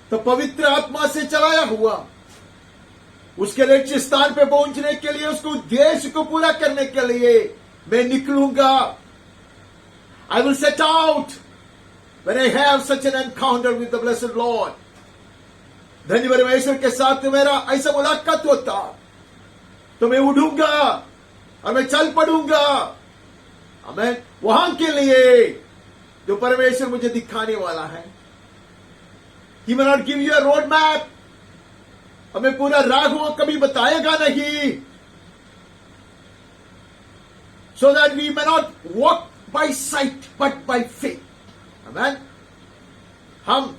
तो पवित्र आत्मा से चलाया हुआ उसके लक्ष्य स्थान पे पहुंचने के लिए, उसको उद्देश्य को पूरा करने के लिए मैं निकलूंगा. I will set out when I have such an encounter with the blessed Lord. धन्य परमेश्वर के साथ मेरा ऐसा मुलाकात होता, तो मैं उठूंगा और मैं चल पड़ूंगा. आमीन. वहां के लिए जो परमेश्वर मुझे दिखाने वाला है. He may not give you a road map. हमें पूरा राह वो कभी बताएगा नहीं. So that we may not walk by sight but by faith. Amen. हम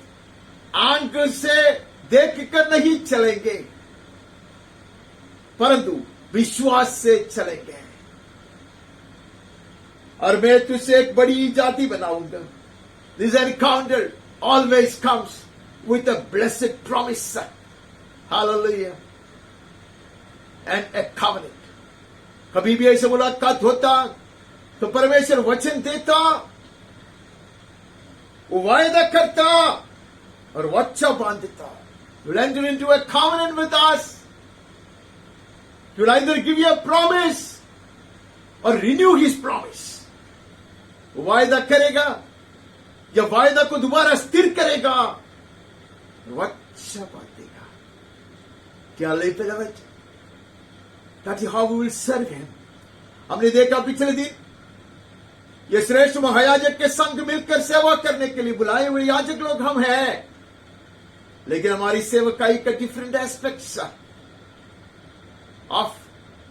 आंख से देख कर नहीं चलेंगे, परंतु विश्वास से चलेंगे. और मैं तुझसे एक बड़ी जाति बनाऊंगा. This encounter always comes with a blessed promise. Hallelujah. And a covenant. कभी भी ऐसे मुलाकात होता तो परमेश्वर वचन देता, वो वायदा करता और वच्चा बांधता. Will enter into a covenant with us. He will either give you a promise or renew his promise. वो वायदा करेगा या वायदा को दोबारा स्थिर करेगा, वच्चा बांधेगा. क्या लेते हैं? That is how we will serve him. हमने देखा पिछले दिन, ये श्रेष्ठ महायाजक के संग मिलकर सेवा करने के लिए बुलाए हुए याजक लोग हम हैं, लेकिन हमारी सेवकाई का different aspects of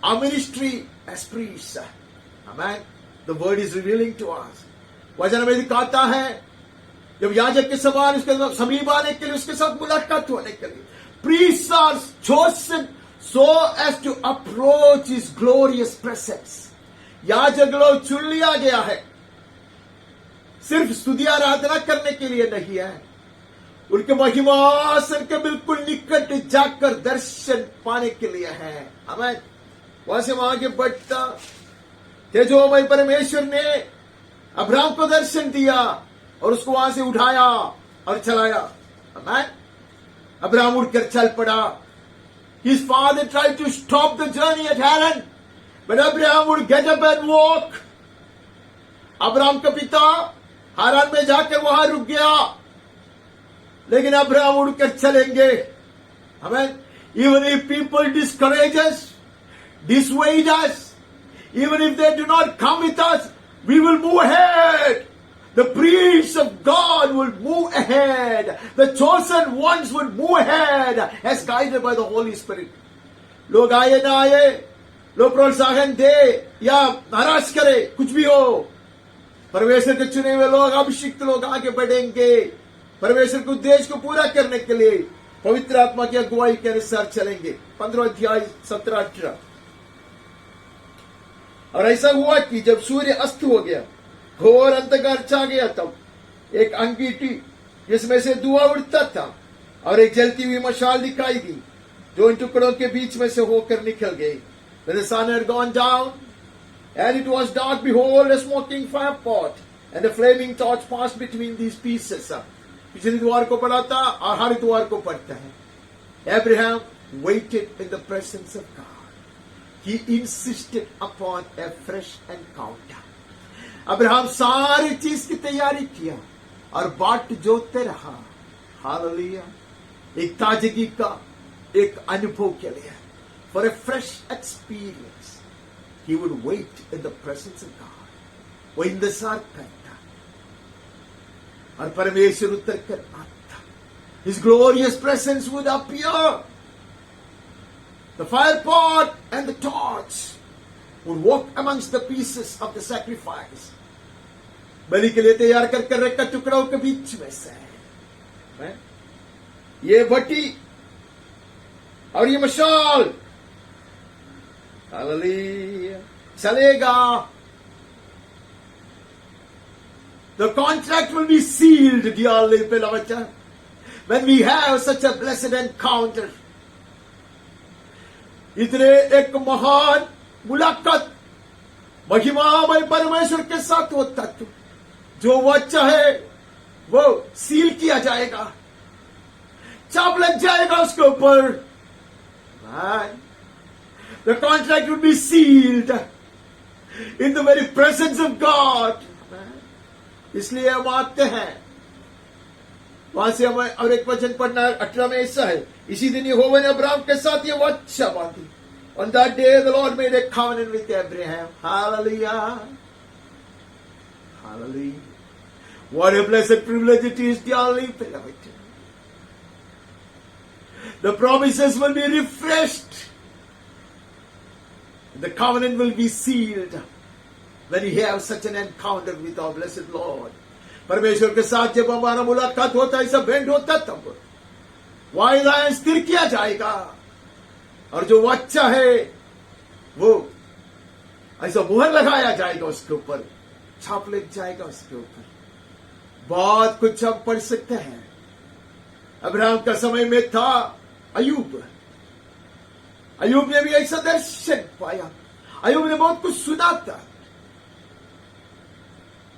our ministry as priests. Amen. The word is revealing to us. वचन में दिखाता है, जब याजक के समान उसके समीप आने के लिए, उसके साथ मुलाकात होने के लिए, priests are chosen so as to approach his glorious presence. याजक लोग चुन लिया गया है, सिर्फ स्तुति आराधना करने के लिए नहीं है, उनके महिमासन के बिल्कुल निकट जाकर दर्शन पाने के लिए है. आमीन. वहां से वहां आगे बढ़ता, तेजोमय परमेश्वर ने अब्राहम को दर्शन दिया और उसको वहां से उठाया और चलाया. आमीन. अब्राहम उठकर चल पड़ा. His father tried to stop the journey at Haran, but Abraham would get up and walk. Abraham का पिता हारान में जाकर वहां रुक गया, लेकिन अब्राहम उड़कर चलेंगे। हमें even if people discourage us, dissuade us, even if they do not come with us, we will move ahead. The priests of God will move ahead. The chosen ones will move ahead as guided by the Holy Spirit. लोग आए ना आए, लोग प्रोत्साहन दे या नाराज करे, कुछ भी हो, परमेश्वर के चुने हुए लोग, अभिषिक्त लोग आगे बढ़ेंगे परमेश्वर के उद्देश्य को पूरा करने के लिए, पवित्र आत्मा की अगुवाई के अनुसार चलेंगे। 15 अध्याय 17-18। और ऐसा हुआ कि जब सूर्य अस्त हो गया, घोर अंधकार छा गया, तब एक अंगीठी जिसमें से धुआं उड़ता था और एक जलती हुई मशाल दिखाई दी, जो इन टुकड़ों के बीच में से होकर निकल गई। When the sun had gone down and it was dark, behold, a smoking fire pot and a flaming torch passed between these pieces. पिछले द्वार को पढ़ा था और हर द्वार को पढ़ता है। Abraham waited in the presence of God. He insisted upon a fresh encounter. Abraham सारी चीज की तैयारी किया और बाट जोते रहा। हालेलुया। एक ताजगी का एक अनुभव के लिए, for a fresh experience, he would wait in the presence of God. वो इंतजार करता और परमेश्वर उतर कर आता। His glorious presence would appear. The fire pot and the torch would walk amongst the pieces of the sacrifice. बलि के लिए तैयार कर रखा टुकड़ों के बीच में से ये भट्टी और ये मशाल, हालेलुया, चलेगा। The contract will be sealed, dearly beloved, when we have such a blessed encounter. इतने एक महान मुलाकात महिमामय परमेश्वर के साथ होता तू, जो वो चाहे वो सील किया जाएगा, चाप लग जाएगा उसके ऊपर। The contract will be sealed in the very presence of God. इसलिए हम आते हैं। वहां से हमें और एक वचन पढ़ना, 18 में ऐसा है, इसी दिन यहोवा ने अब्राहम के साथ ये वाचा बांधी। On that day the Lord made a covenant with Abraham. Hallelujah. Hallelujah. What a blessed privilege it is, dearly beloved. The promises will be refreshed. The covenant will be sealed when we have such an encounter with our blessed Lord. परमेश्वर के साथ जब हमारा मुलाकात होता है, ऐसा भेंट होता, तब वायदा स्थिर किया जाएगा और जो वाचा है वो ऐसा मुहर लगाया जाएगा उसके ऊपर, छाप लग जाएगा उसके ऊपर। बहुत कुछ हम पढ़ सकते हैं। अब्राहम का समय में था अयूब ने भी ऐसा दर्शन पाया। अयूब ने बहुत कुछ सुना था।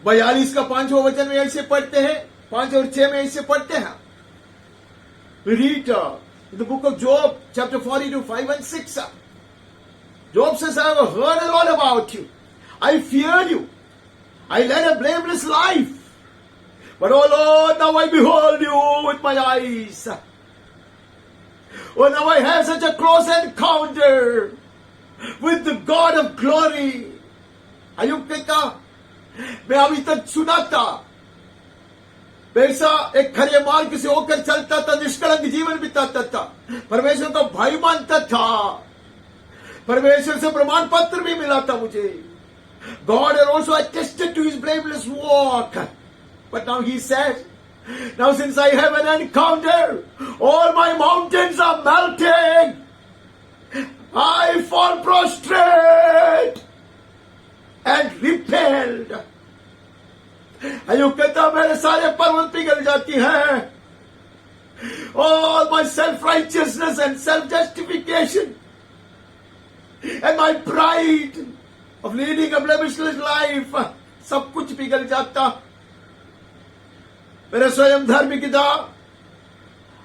42 का 5वां वचन में ऐसे पढ़ते हैं, 5 और 6 में ऐसे पढ़ते हैं। We read in the book of Job, chapter 42, 5 and 6. Job says, I have heard a lot about you. I feared you. I led a blameless life. But oh Lord, now I behold you with my eyes. Oh, now I have such a close encounter with the God of glory. Ayub कहता, मैं अभी तक सुना था, पैसा एक खरे मार्ग से होकर चलता था, निष्कलंक जीवन बिताता था, परमेश्वर का भाई मानता था, परमेश्वर से प्रमाण पत्र भी मिला था मुझे। God had also attested to his blameless walk. But now he says, now since I have an encounter, all my mountains are melting. I fall prostrate and repelled. Ayub कहता, मेरे सारे पर्वत पिघल जाती हैं। All my self-righteousness and self-justification and my pride of leading a blemishless life, सब कुछ पिघल जाता। मेरे स्वयं धार्मिकता,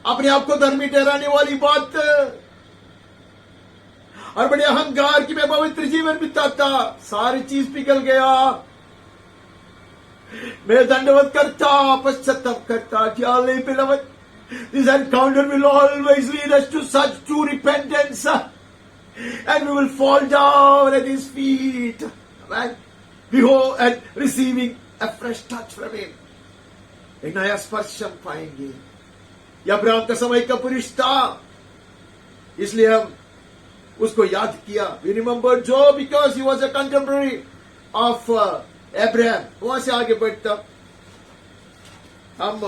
अपने आप को धर्मी ठहराने वाली बात और बड़े अहंकार की मैं पवित्र जीवन बिताता, सारी चीज पिघल गया। मैं दंडवत करता, पश्चाताप करता। Dearly beloved, this encounter will always lead us to such true repentance, and we will fall down at His feet, right? Behold, and receiving a fresh touch from Him. एक नया स्पर्श हम पाएंगे। यह अब्राहम का समय का पुरुष था, इसलिए हम उसको याद किया। We remember Job because he was a contemporary of Abraham. वहां से आगे बढ़ता हम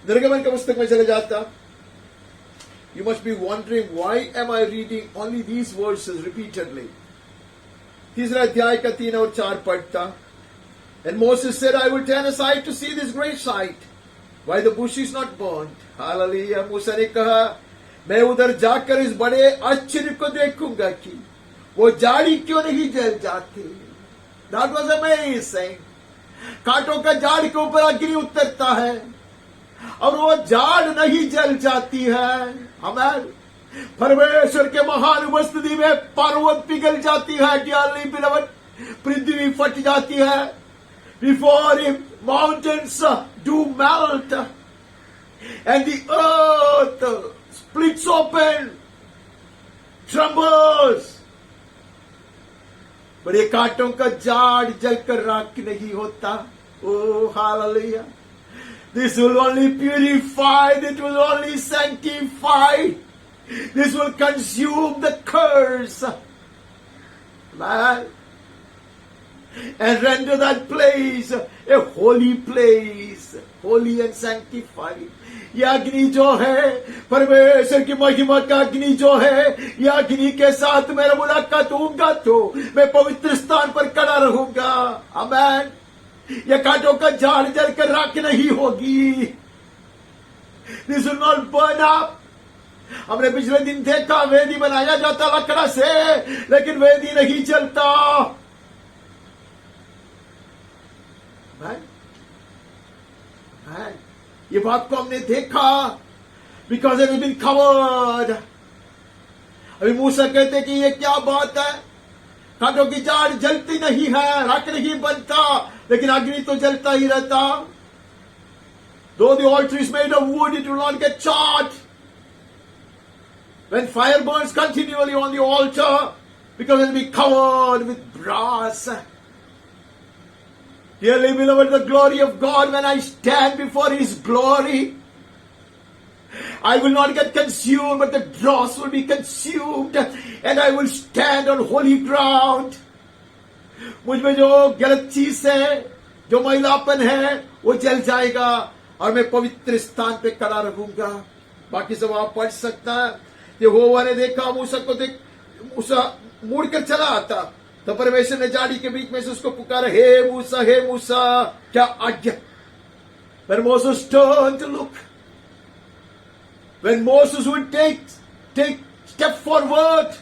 निर्गमन का पुस्तक में चले जाता। You must be wondering, why am I reading only these verses repeatedly? तीसरा अध्याय का 3 और 4 पढ़ता। And Moses said, I will turn aside to see this great sight, why the bush is not burnt. Hallelujah. मूसा ने कहा, मैं उधर जाकर इस बड़े आश्चर्य को देखूंगा कि वो झाड़ी क्यों नहीं जल जाती। That was amazing. कांटों का झाड़ के ऊपर अग्नि उतरता है और वो झाड़ नहीं जल जाती है। हमें परमेश्वर के महान उपस्थिति में पर्वत पिघल जाती है। Dearly beloved, पृथ्वी फट जाती है। Before Him, mountains do melt, and the earth splits open, trembles. पर ये कांटों का झाड़ जलकर राख नहीं होता। Oh, hallelujah! This will only purify. It will only sanctify. This will consume the curse, man, and render that place a holy place, holy and sanctified. यह अग्नि जो है, परमेश्वर की महिमा का अग्नि जो है, यह अग्नि के साथ मेरा मुलाकात होगा तो मैं पवित्र स्थान पर खड़ा रहूंगा। आमेन। यह कांटों का झाड़ जलकर राख नहीं होगी। This will not burn up. हमने पिछले दिन देखा, वेदी बनाया जाता लकड़ा से, लेकिन वेदी नहीं जलता। ये बात को हमने देखा, because it has been covered. अभी मूसा कहते कि ये क्या बात है, कांटों की झाड़ जलती नहीं है, राख नहीं बनता, लेकिन अग्नि तो जलता ही रहता। Though the altar is made of wood, it will not get charred. When fire burns continually on the altar, because it will be covered with brass. Dearly beloved, the glory of God, when I stand before His glory, I will not get consumed, but the dross will be consumed, and I will stand on holy ground. मुझ में जो गलत चीज है, जो मैलापन है, वो जल जाएगा और मैं पवित्र स्थान पे खड़ा रहूंगा। बाकी सब आप पढ़ सकता है। यहोवा ने देखा मूसा को, मूसा मुड़कर चला आता, तो परमेश्वर ने झाड़ी के बीच में से उसको पुकारा, हे मूसा, क्या आज्ञा? When Moses turned to look, when Moses would take step forward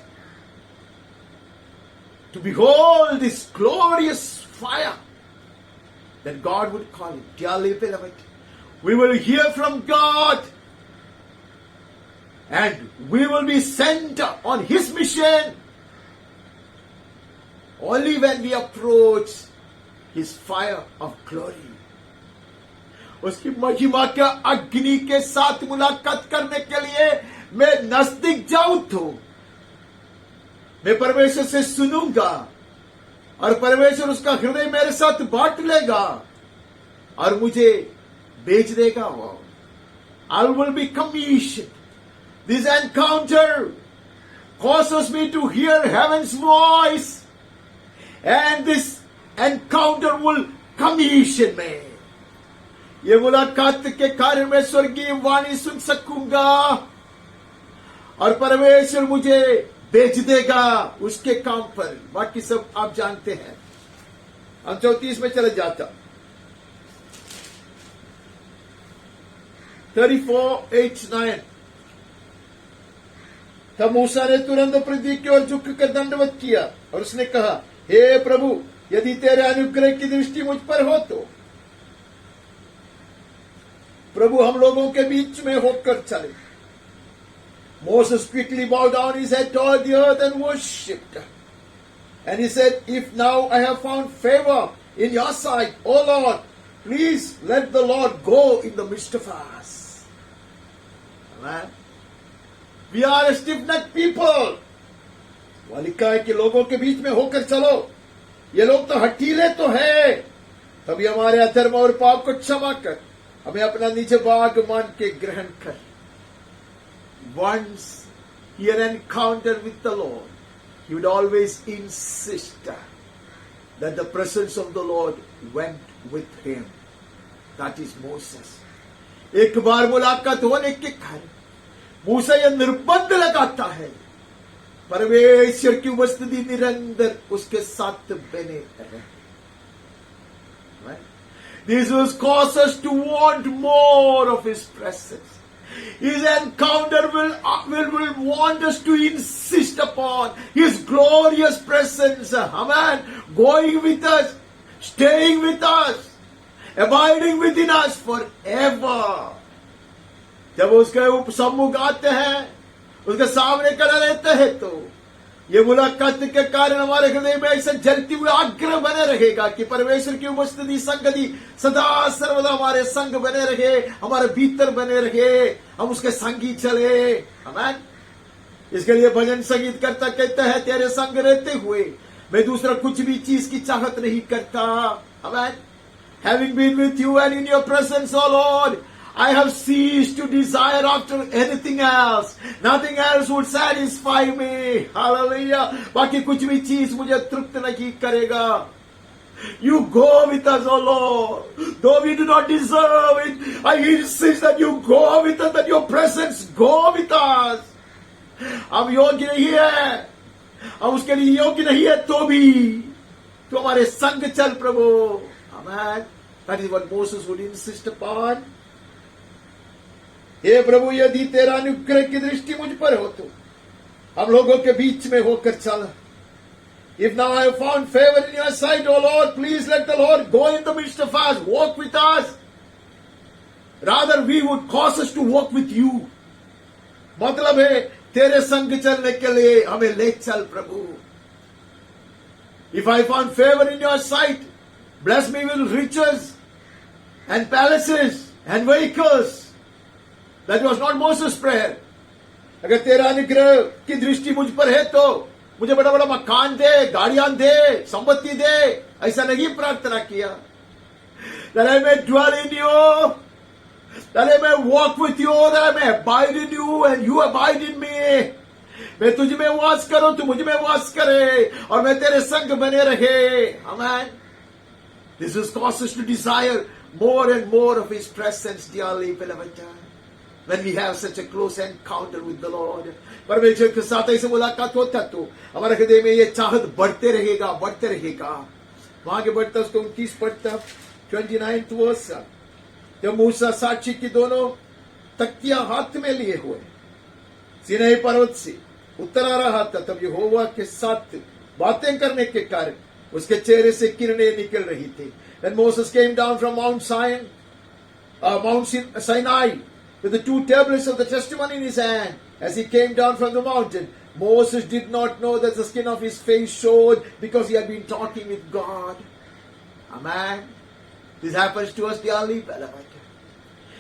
to behold this glorious fire, then God would call him. Dearly beloved, we will hear from God, and we will be sent on His mission only when we approach His fire of glory. उसकी महिमा के अग्नि के साथ मुलाकात करने के लिए मैं नजदीक जाऊं तो मैं परमेश्वर से सुनूंगा और परमेश्वर उसका हृदय मेरे साथ बांट लेगा और मुझे भेज देगा। वो I will be commissioned. This encounter causes me to hear heaven's voice, and this encounter will commission me. ये मुलाकात के कारण मैं स्वर्गीय वाणी सुन सकूंगा और परमेश्वर मुझे भेज देगा उसके काम पर। बाकी सब आप जानते हैं। हम 34 में चले जाता। 34:8-9। तब मूसा ने तुरंत पृथ्वी की ओर झुक कर दंडवत किया और उसने कहा, हे प्रभु, यदि तेरे अनुग्रह की दृष्टि मुझ पर हो तो प्रभु हम लोगों के बीच में होकर चले। Moses quickly bowed down his head toward the earth and worshipped. And he said, if now I have found favor in your sight. Oh Lord, please let the Lord go in the midst of us. Amen. We are a stiff-necked people. वह लिखा है कि लोगों के बीच में होकर चलो. ये लोग तो हठीले तो है. तभी हमारे अधर्म और पाप को क्षमा कर. हमें अपना नीचे भाग मान के ग्रहण कर. Once he had an encounter with the Lord, he would always insist that the presence of the Lord went with him. That is Moses. एक बार मुलाकात होने के कारण मूसा यह निर्बंध लगाता है परमेश्वर की उपस्थिति निरंतर उसके साथ बने रहे. This will cause us to want more of his presence. His encounter will want us to insist upon his glorious presence. Amen. Going with us, staying with us, abiding within us forever. जब उसके सम्मुख आते हैं, उसके सामने खड़े रहते हैं तो ये मुलाकात के कारण हमारे हृदय में ऐसे जलती हुई आग्रह बने रहेगा कि परमेश्वर की उपस्थिति संगति सदा सर्वदा हमारे संग बने रहे, हमारे भीतर बने रहे, हम उसके संगी चले. आमीन. इसके लिए भजन संगीत करता कहता है, तेरे संग रहते हुए मैं दूसरा कुछ भी चीज की चाहत नहीं करता. आमीन. Having been with you and in your presence, O Lord, I have ceased to desire after anything else. Nothing else would satisfy me. Hallelujah. बाकी कुछ भी चीज मुझे तृप्त नहीं करेगा. You go with us, O Lord. Though we do not deserve it, I insist that you go with us, that your presence go with us. हम योग्य नहीं है, हम उसके लिए योग्य नहीं है तो भी तो हमारे संग चल प्रभु. Amen. That is what Moses would insist upon. हे प्रभु, यदि तेरा अनुग्रह की दृष्टि मुझ पर हो तो हम लोगों के बीच में होकर चल. If now I have found favor in your sight, O Lord, please let the Lord go in the midst of us, walk with us. Rather, we would cause us to walk with you. मतलब है तेरे संग चलने के लिए हमें ले चल प्रभु. If I found favor in your sight, bless me with riches and palaces and vehicles. That was not Moses' prayer. अगर तेरा अनुग्रह की दृष्टि मुझ पर है तो मुझे बड़ा बड़ा मकान दे, गाड़ियां दे, संपत्ति दे, ऐसा नहीं प्रार्थना किया. That I may dwell in you, that I may walk with you, that I may abide in you and you abide in me. मैं तुझ में वास करूं, तू मुझ में वास करे और मैं तेरे संग बने रहे. Amen. This is cause us to desire more and more of his presence, dearly beloved. When we have such a close encounter with the Lord, परमेश्वर के साथ ऐसे मुलाकात होता तो हमारे हृदय में ये चाहत बढ़ते रहेगा, बढ़ते रहेगा. वहां के बढ़ता उसको 29 पढ़ता 29th verse. जब मूसा साक्षी की दोनों तख्तियां हाथ में लिए हुए सीनै पर्वत से उतर आ रहा था, तब यहोवा के साथ बातें करने के कारण उसके चेहरे से किरणें निकल रही थी. When Moses came down from Mount Sinai with the 2 tablets of the testimony in his hand, as he came down from the mountain, Moses did not know that the skin of his face showed because he had been talking with God. Amen. This happens to us, dearly beloved.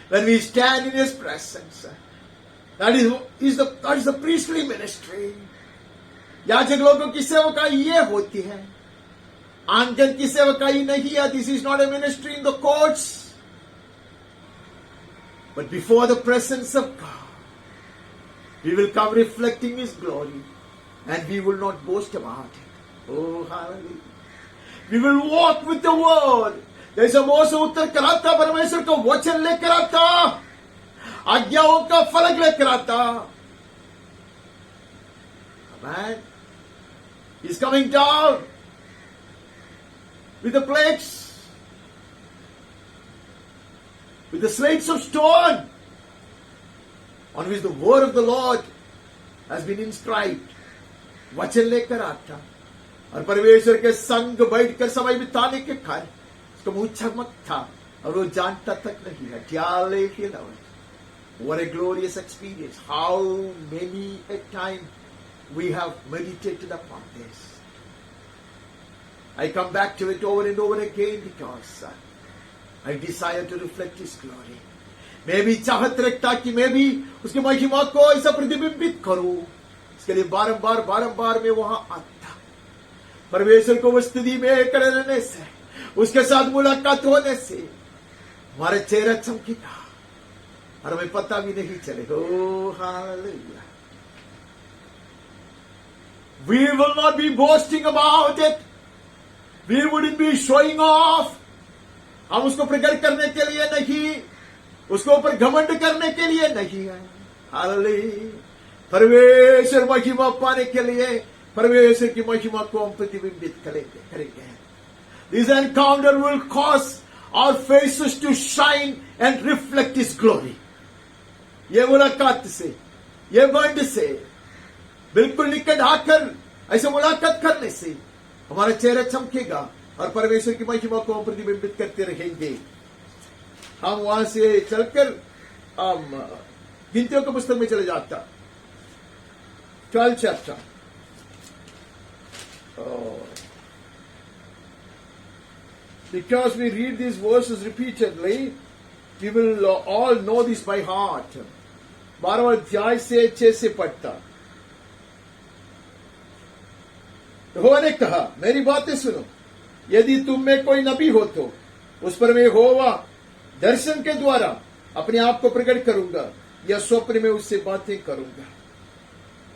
When we stand in his presence, that is the priestly ministry. याजक लोगों की सेवकाई ये होती है. आंगन की सेवकाई नहीं है. This is not a ministry in the courts, but before the presence of God, we will come reflecting his glory and we will not boast about it. Oh, hallelujah. We will walk with the word. जैसे मोसे उत्तर कर आता, परमेश्वर का वचन लेकर आता, आज्ञाओं का फलक लेकर आता. Amen. He's coming down with the plates, with the slates of stone on which the word of the Lord has been inscribed. वचन लेकर आता और परमेश्वर के संग बैठकर समय बिताने के कारण उसका मुंह चमक था और वो जानता तक नहीं है. Dearly beloved, what a glorious experience. How many a time we have meditated upon this. I come back to it over and over again because I desire to reflect His glory. मैं भी चाहत रखता कि मैं भी उसकी महिमा को ऐसा प्रतिबिंबित करूं. इसके लिए बारंबार मैं वहां आता. परमेश्वर को वो स्थिति में खड़े रहने से, उसके साथ मुलाकात होने से हमारा चेहरा चमकेगा और हमें पता भी नहीं चलेगा. Oh, hallelujah. We will not be boasting about it. We wouldn't be showing off. हम उसको प्रकट करने के लिए नहीं, उसको ऊपर घमंड करने के लिए नहीं है. हालेलुया. परमेश्वर महिमा पाने के लिए परमेश्वर की महिमा को हम प्रतिबिंबित करेंगे. This encounter will cause our faces to shine and reflect His glory. ये मुलाकात से, ये बंद से, बिल्कुल निकट आकर ऐसे मुलाकात करने से हमारा चेहरा चमकेगा और परमेश्वर की महिमा को हम प्रतिबिंबित करते रहेंगे. हम वहां से चलकर गिनतियों के पुस्तक में चले जाता. 12th chapter. Because we read these verses repeatedly, we will all know this by heart. 12वां अध्याय से 6 से पढ़ता. यहोवा ने कहा, मेरी बातें सुनो. यदि तुम में कोई नबी हो तो उस पर मैं यहोवा दर्शन के द्वारा अपने आप को प्रकट करूंगा या स्वप्न में उससे बातें करूंगा.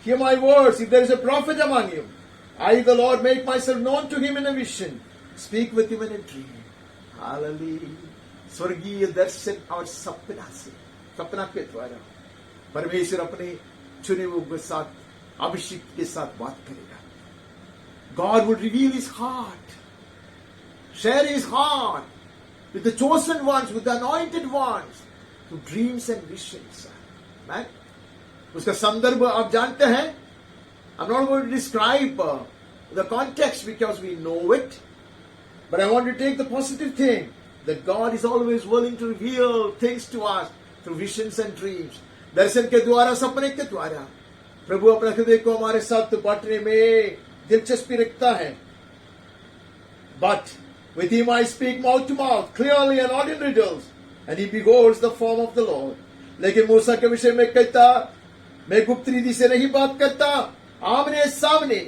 Hear my words. If there is a prophet among you, I, the Lord, make myself known to him in a vision. Speak with him in a dream. Hallelujah. स्वर्गीय दर्शन और सपना के द्वारा परमेश्वर अपने चुने हुए के साथ, अभिषिक्त के साथ बात करेगा. God would reveal His heart, share His heart with the chosen ones, with the anointed ones, through dreams and visions. Right? उसका संदर्भ आप जानते हैं. I'm not going to describe the context because we know it, but I want to take the positive thing that God is always willing to reveal things to us through visions and dreams. दर्शन के द्वारा, सपने के द्वारा प्रभु अपने हृदय को हमारे साथ बांटने में दिलचस्पी रखता है. But with Him I speak mouth to mouth, clearly and not in riddles, and He beholds the form of the Lord. लेकिन मूसा के विषय में कहता, मैं गुप्त रीति से नहीं बात करता, आमने सामने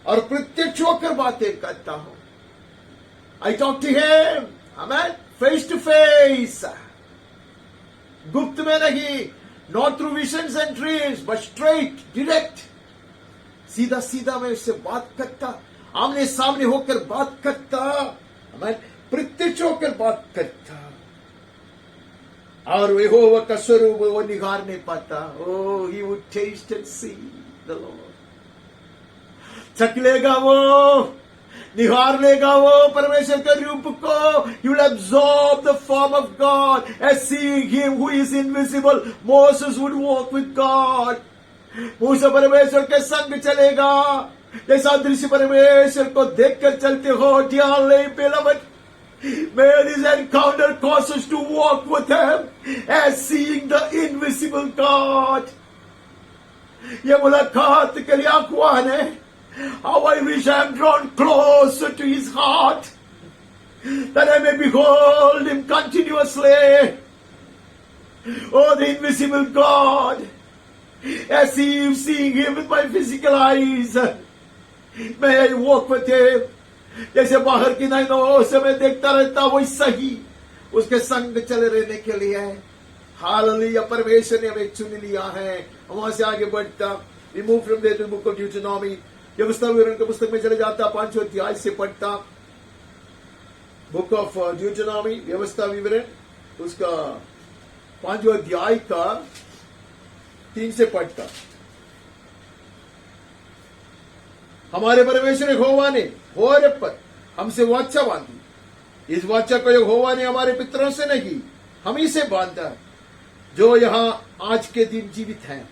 और प्रत्यक्ष होकर बातें करता हूं. I talk to Him, amen, face to face. गुप्त में नहीं, not through visions and dreams, but straight, direct. सीधा सीधा मैं उससे बात करता, आमने सामने होकर बात करता, amen, प्रत्यक्ष होकर बात करता. और यहोवा का स्वरूप वो निहार नहीं पाता. Oh, he would taste and see the Lord. चख लेगा वो, निहार लेगा वो परमेश्वर के रूप को. He will absorb the form of God as seeing Him who is invisible. Moses would walk with God. मूसा परमेश्वर के संग चलेगा. जैसा दृश्य परमेश्वर को देखकर चलते हो. Dearly beloved, may this encounter cause us to walk with Him as seeing the invisible God. ये मुलाकात के लिए आह्वान है. How I wish I am drawn closer to His heart, that I may behold Him continuously. Oh, the invisible God, as if seeing Him with my physical eyes. May I walk with Him. जैसे बाहर की नैनों से मैं देखता रहता, वैसा ही उसके संग चले रहने के लिए. हालेलुया. परमेश्वर ने हमें चुन लिया है. वहां से आगे बढ़ता. We move from there to the book of Deuteronomy. व्यवस्था विवरण के पुस्तक में चले जाता. 5वें अध्याय से पढ़ता. बुक ऑफ ड्यूटेरोनॉमी, व्यवस्था विवरण, उसका 5वें अध्याय का 3 से पढ़ता. हमारे परमेश्वर यहोवा ने होरेब पर हमसे वाचा बांधी. इस वाचा को यहोवा ने हमारे पितरों से नहीं, हम ही से बांधा, जो यहाँ आज के दिन जीवित हैं.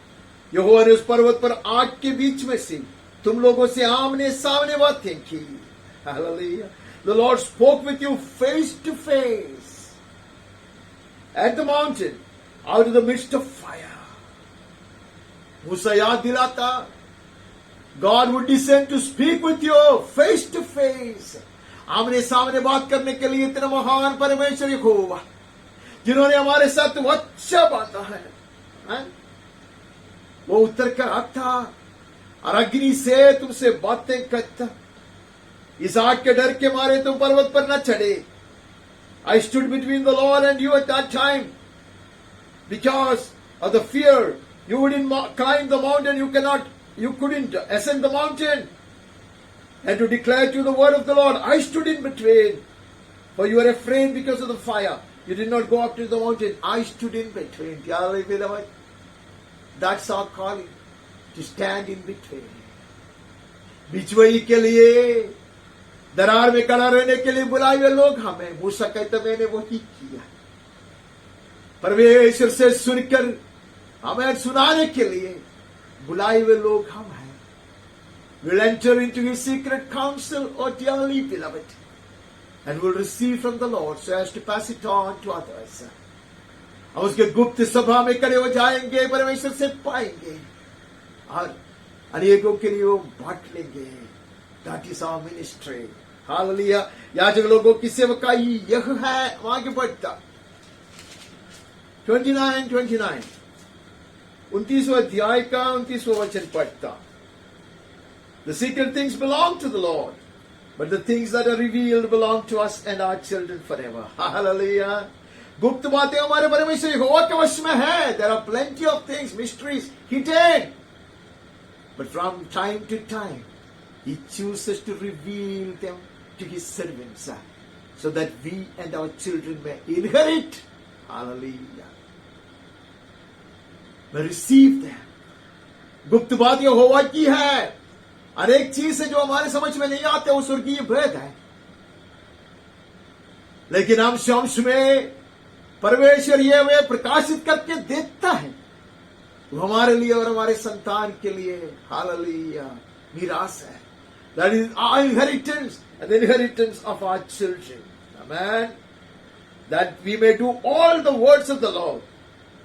यहोवा ने उस पर्वत पर आग के बीच में से तुम लोगों से आमने सामने बातें की. Hallelujah. The Lord spoke with you face to face at the mountain out of the midst of fire. मूसा याद दिलाता, God would descend to speak with you face to face. आमने सामने बात करने के लिए इतना महान परमेश्वर यहोवा, जिन्होंने हमारे साथ अच्छा बांधा है, वो उतर कर आता और अग्नि से तुमसे बातें करता। इस आग के डर के मारे तुम पर्वत पर न चढ़े। I stood between the Lord and you at that time. Because of the fear, you wouldn't climb the mountain, you couldn't ascend the mountain. And to declare to you the word of the Lord, I stood in between. For you were afraid because of the fire. You did not go up to the mountain. I stood in between. That's our calling, to stand in between. बिचवई के लिए, दरार में खड़ा रहने के लिए बुलाए हुए लोग हमें। मूसा कहता मैंने वो ही किया। परमेश्वर से सुनकर हमें सुनाने के लिए बुलाए हुए लोग हम हैं। We'll enter into his secret counsel, or dearly beloved, and will receive from the Lord so as to pass it on to others. हम उसके गुप्त सभा में खड़े हो जाएंगे, परमेश्वर से पाएंगे और अनेकों के लिए वो बांट लेंगे। That is our ministry. Hallelujah. याजक लोगों की सेवकाई यह है। आगे बढ़ता 29 29वां अध्याय का 29वां वचन पढ़ता। The secret things belong to the Lord, but the things that are revealed belong to us and our children forever. Hallelujah. गुप्त बातें हमारे परमेश्वर यहोवा के वश में है। There are plenty of things, mysteries hidden, but from time to time He chooses to reveal them to His servants, so that we and our children may inherit. Hallelujah. May receive them. गुप्त बात यहोवा की है। अनेक चीज है जो हमारे समझ में नहीं आते, वो स्वर्गीय भेद है। लेकिन हम अंश में परमेश्वर ये वे प्रकाशित करके देता है, वो हमारे लिए और हमारे संतान के लिए हालेलुया मीरास है। That is our inheritance and the inheritance of our children. Amen. That we may do all the words of the Lord.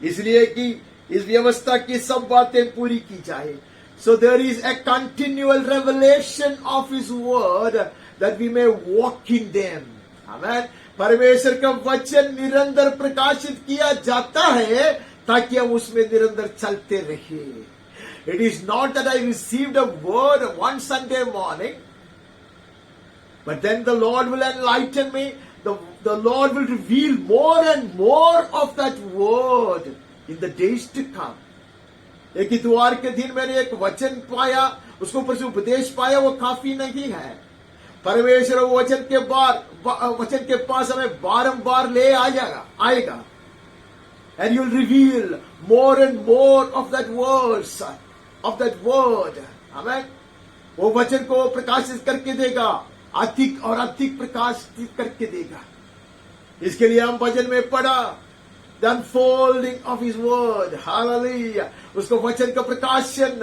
इसलिए कि इस व्यवस्था की सब बातें पूरी की जाए। So there is a continual revelation of His word that we may walk in them. Amen. परमेश्वर का वचन निरंतर प्रकाशित किया जाता है ताकि हम उसमें निरंतर चलते रहें। It is not that I received a word one Sunday morning, but then the Lord will enlighten me. The Lord will reveal more and more of that word in the days to come. एक इतवार के दिन मैंने एक वचन पाया, उसके ऊपर से उपदेश पाया, वो काफी नहीं है। परमेश्वर वो वचन के पास हमें बारंबार ले आएगा। And you'll reveal more and more of that words, of that word. Amen. वो वचन को प्रकाशित करके देगा, अधिक और अधिक प्रकाशित करके देगा। इसके लिए हम भजन में पढ़ा, the unfolding of His word. Hallelujah. उसको वचन का प्रकाशन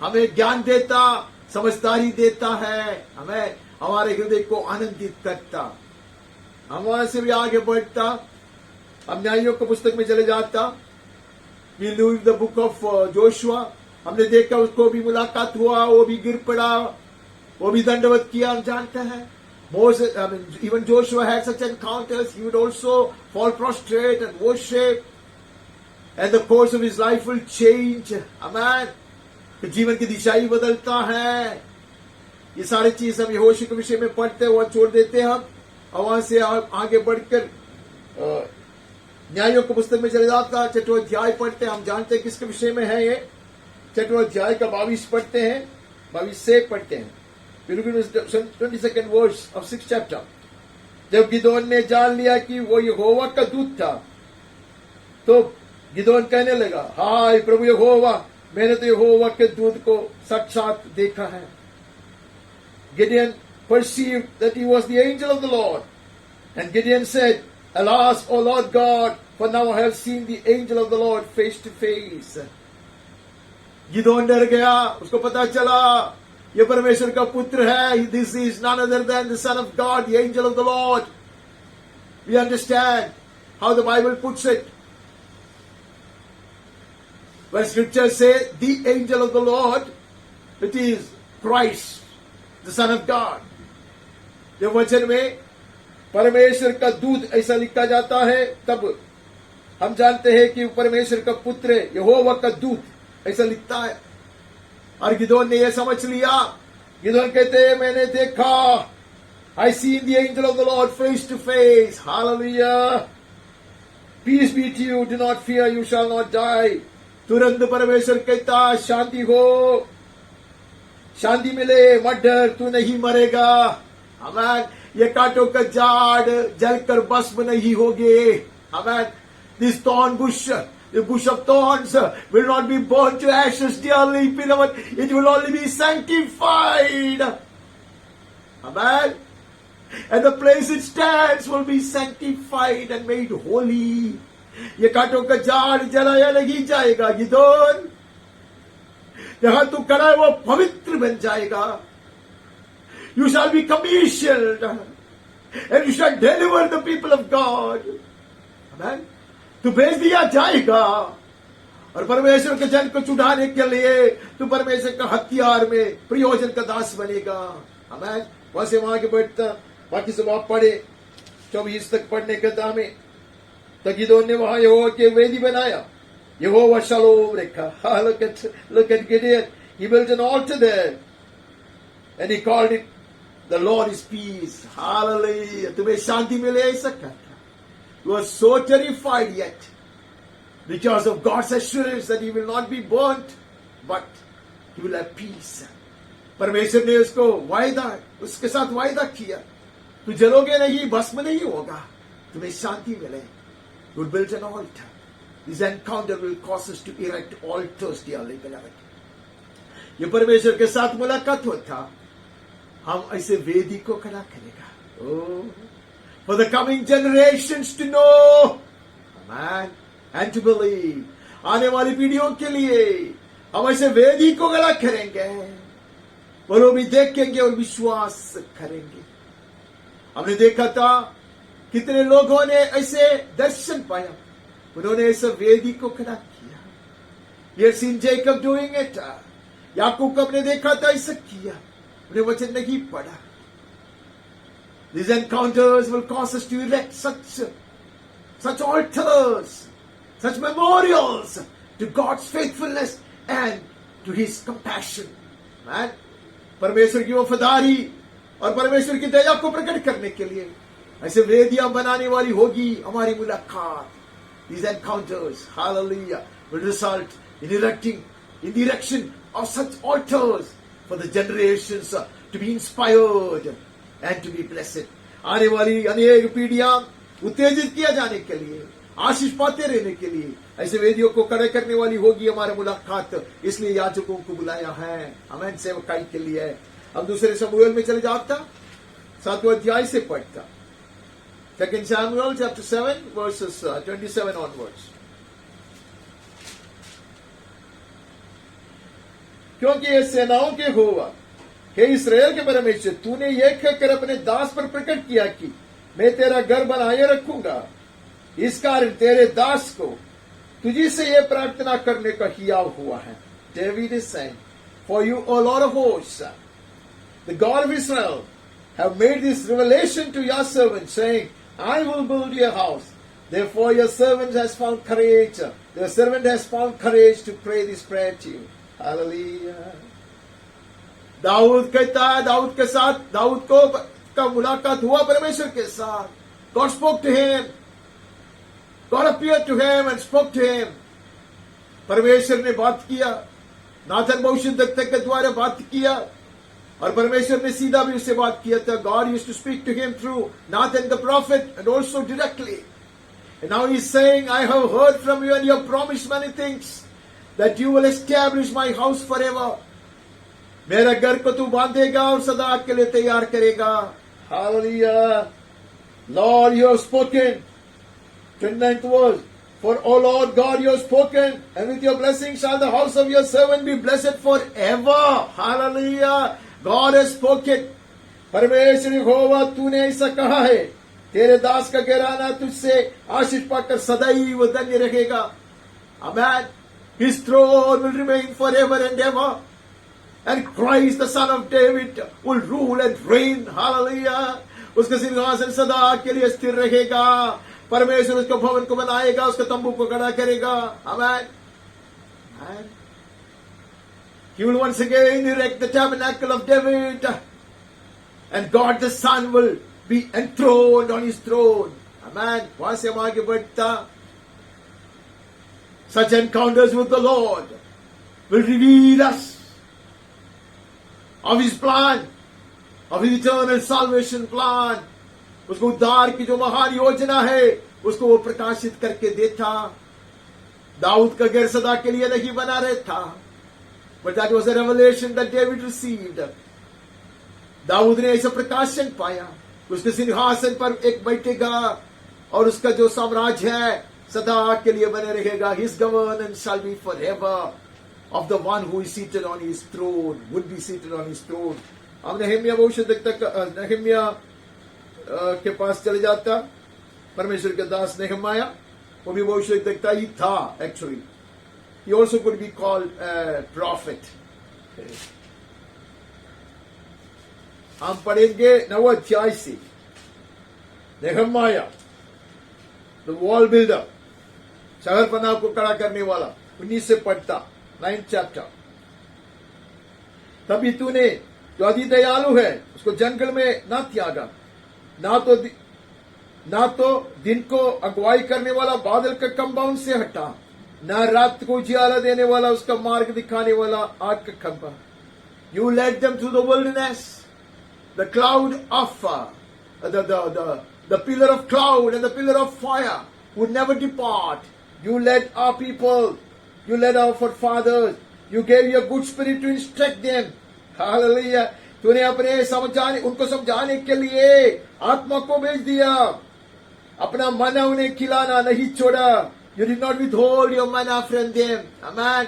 हमें ज्ञान देता, समझदारी देता है, हमें हमारे हृदय को आनंदित करता। हम वहां से भी आगे बढ़ता, हम न्यायों की पुस्तक में चले जाता। We knew the book of Joshua. हमने देखा उसको भी मुलाकात हुआ, वो भी गिर पड़ा, वो भी दंडवत किया, हम जानते हैं। Moses, even Joshua had such encounters. He would also fall prostrate and worship, and the course of his life will change. Amen. जीवन की दिशा ही बदलता है। ये सारी चीज हम यहोशू के विषय में पढ़ते हुआ छोड़ देते हैं हम, और वहां से आगे बढ़कर न्यायों की पुस्तक में चले जाता। 6वां अध्याय पढ़ते हैं, हम जानते हैं किसके विषय में है ये। 6वां अध्याय का 22 पढ़ते हैं, 22 से पढ़ते हैं। 22nd verse of 6th chapter. जब गिदोन ने जान लिया कि वो यहोवा का दूत था, तो गिदोन कहने लगा, हाय प्रभु यहोवा, मैंने तो यहोवा के दूत को साक्षात देखा है। Gideon perceived that he was the angel of the Lord, and Gideon said, Alas, O Lord God, for now I have seen the angel of the Lord face to face. Gideon डर गया, उसको पता चला ये परमेश्वर का पुत्र है। This is none other than the Son of God, the angel of the Lord. We understand how the Bible puts it. When scriptures say the angel of the Lord, it is Christ, the Son of God. जब वचन में परमेश्वर का दूत ऐसा लिखा जाता है, तब हम जानते हैं कि परमेश्वर का पुत्र यहोवा का दूत ऐसा लिखता है। और गिदोन ने यह समझ लिया। गिदोन कहते हैं, मैंने देखा, I see the angel of the Lord face to face. Hallelujah. Peace be to you. Do not fear. You shall not die. तुरंत परमेश्वर कहता, शांति हो, शांति मिले, मत डर, तू नहीं मरेगा। आमीन। ये कांटों का झाड़ जलकर भस्म नहीं होगे। आमीन। This thorn bush, the bush of thorns, will not be burned to ashes, dearly beloved. It will only be sanctified. Amen. And the place it stands will be sanctified and made holy. ये कांटों का झाड़ जलाया नहीं जाएगा। गिदोन, जहां तू खड़ा है वो पवित्र बन जाएगा। You shall be commissioned and you shall deliver the people of God. Amen. तू भेज दिया जाएगा और परमेश्वर के जन को छुड़ाने के लिए तू परमेश्वर का हथियार में प्रयोजन का दास बनेगा। आमीन। वहां से वहां के बैठता, बाकी सब आप पढ़े 24 तक पढ़ने के दामे। तो गिदोन ने वहां यहोवा के वेदी बनाया, यहोवा शालोम रखा। Look at Gideon. He built an altar there and he called it the Lord is peace. Hallelujah. तुम्हें शांति मिले ऐसा कहता। You are so terrified yet because of God's assurance that he will not be burnt, but he will have peace. परमेश्वर ने उसको वायदा, उसके साथ वायदा किया, तू जलोगे नहीं, भस्म नहीं होगा, तुम्हें शांति मिले। You will build an altar. This encounter will cause us to erect altars, dearly beloved. ये परमेश्वर के साथ मुलाकात होता, हम ऐसे वेदी को खड़ा करेगा। Oh. For the coming generations to know, amen, and to believe. आने वाली पीढ़ियों के लिए हम ऐसे वेदी को खड़ा करेंगे, वो लोग भी देखेंगे और विश्वास करेंगे। हमने देखा था कितने लोगों ने ऐसे दर्शन पाया, उन्होंने ऐसे वेदी को खड़ा किया। ये सीन जेकब डूइंग इट, याकूब को हमने देखा था ऐसा किया, उन्हें वचन नहीं पढ़ा। These encounters will cause us to erect such altars, such memorials to God's faithfulness and to His compassion. Man, परमेश्वर की वफादारी और परमेश्वर की दया को प्रकट करने के लिए ऐसे वेदियां बनाने वाली होगी हमारी मुलाकात। These encounters, hallelujah, will result in erecting, in the erection of such altars for the generations to be inspired and to be blessed. आने वाली अनेक पीढ़ियां उत्तेजित किया जाने के लिए, आशीष पाते रहने के लिए ऐसे वेदियों को खड़े करने वाली होगी हमारा मुलाकात। इसलिए याजकों को बुलाया है, आमीन, सेवकाई के लिए। अब दूसरे शमूएल में चले जाता, 7वें अध्याय से पढ़ता, 2 Samuel chapter 7 verses 27 onwards. क्योंकि ये सेनाओं के होगा, हे इस्राएल के परमेश्वर, तूने यह कहकर अपने दास पर प्रकट किया कि मैं तेरा घर बनाए रखूंगा। इस कारण तेरे दास को तुझी से यह प्रार्थना करने का हियाव हुआ है। David is saying, for you, O Lord of hosts, the God of Israel, have made this revelation to your servant, saying, I will build your house. Therefore your servant has found courage. Your servant has found courage to pray this prayer to you. Hallelujah. Dawood कहता है, दाऊद के साथ, दाऊद को का मुलाकात हुआ परमेश्वर के साथ। God spoke to him. God appeared to him and spoke to him. परमेश्वर ने बात किया, नाथन भविष्यद्वक्ता के द्वारा बात किया, और परमेश्वर ने सीधा भी उससे बात किया था। God used to speak to him through Nathan the prophet and also directly. And now he's saying, I have heard from you and you have promised many things, that you will establish my house forever. मेरा घर को तू बांधेगा और सदा के लिए तैयार करेगा। Hallelujah. Lord, you have spoken. 29th verse. For, O Lord God, you have spoken, and with your blessing shall the house of your servant be blessed forever. Hallelujah. God has spoken. परमेश्वर यहोवा, तूने ऐसा कहा है, तेरे दास का घराना तुझसे आशीष पाकर सदैव धन्य रहेगा। Amen. His throne will remain forever and ever. And Christ, the son of David, will rule and reign. Hallelujah. उसका सिंहासन सदा के लिए स्थिर रहेगा. परमेश्वर उसके भवन को बनाएगा, उसके तंबू को खड़ा करेगा. Amen. And he will once again erect the tabernacle of David. And God the Son will be enthroned on his throne. Amen. वहां से हम आगे बढ़ता. Such encounters with the Lord will reveal us of his plan, of his eternal salvation plan. उसको उद्धार की जो महान योजना है, उसको वो प्रकाशित करके देता. दाऊद का घर सदा के लिए नहीं बना रहता. But that was a revelation that David received. Dawood ने ऐसा प्रकाशन पाया. उसके सिंहासन पर एक बैठेगा और उसका जो साम्राज्य है सदा के लिए बने रहेगा. His governance shall be forever of the one who is seated on his throne, would be seated on his throne. अब नहम्याह भविष्यद्वक्ता नहम्याह के पास चले जाता. परमेश्वर के दास नहम्याह, वो भी भविष्यद्वक्ता ही था. Actually, he also could be called a prophet. हम पढ़ेंगे 9 अध्याय से. नहम्याह, the wall builder, शहर पनाह को खड़ा करने वाला, 19 से पढ़ता. 9th chapter. तभी तूने जो अति दयालु है उसको जंगल में ना त्यागा, ना तो दिन को अगुवाई करने वाला बादल का खंभा उनसे हटा, ना रात को उजियारा देने वाला उसका मार्ग दिखाने वाला आग का खंभा. You led them through the wilderness, the cloud of the pillar of cloud and the pillar of fire would never depart. You led our people, you led our forefathers, you gave your good spirit to instruct them. Hallelujah. तूने अपने उनको समझाने के लिए आत्मा को भेज दिया. अपना मना उन्हें खिलाना नहीं छोड़ा. You did not withhold your manna from them. Amen.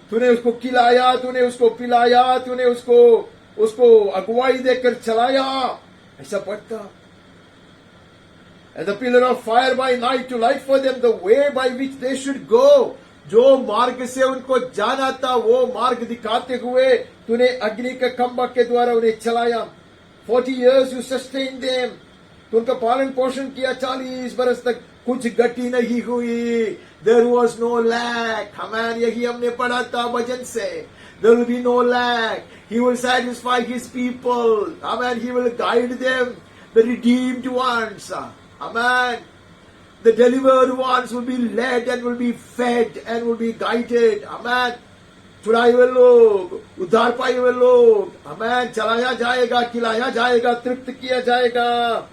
तूने उसको खिलाया, तूने उसको पिलाया, तूने उसको अगुवाई देकर चलाया. ऐसा पढ़ता. And the pillar of fire by night to light for them the way by which they should go. जो मार्ग से उनको जाना था वो मार्ग दिखाते हुए तूने अग्नि के खंभा के द्वारा उन्हें चलाया. 40 years you sustained them. तो उनका पालन पोषण किया. 40 बरस तक कुछ गति नहीं हुई. There was no lack. हमें यही हमने पढ़ा था भजन से. There will be no lack. He will satisfy his people. Amen. He will guide them, the redeemed ones. Amen. The delivered ones will be led and will be fed and will be guided. Amen. छुड़ाए हुए लोग, उद्धार पाए हुए लोग, amen, चलाया जाएगा, खिलाया जाएगा, तृप्त किया जाएगा.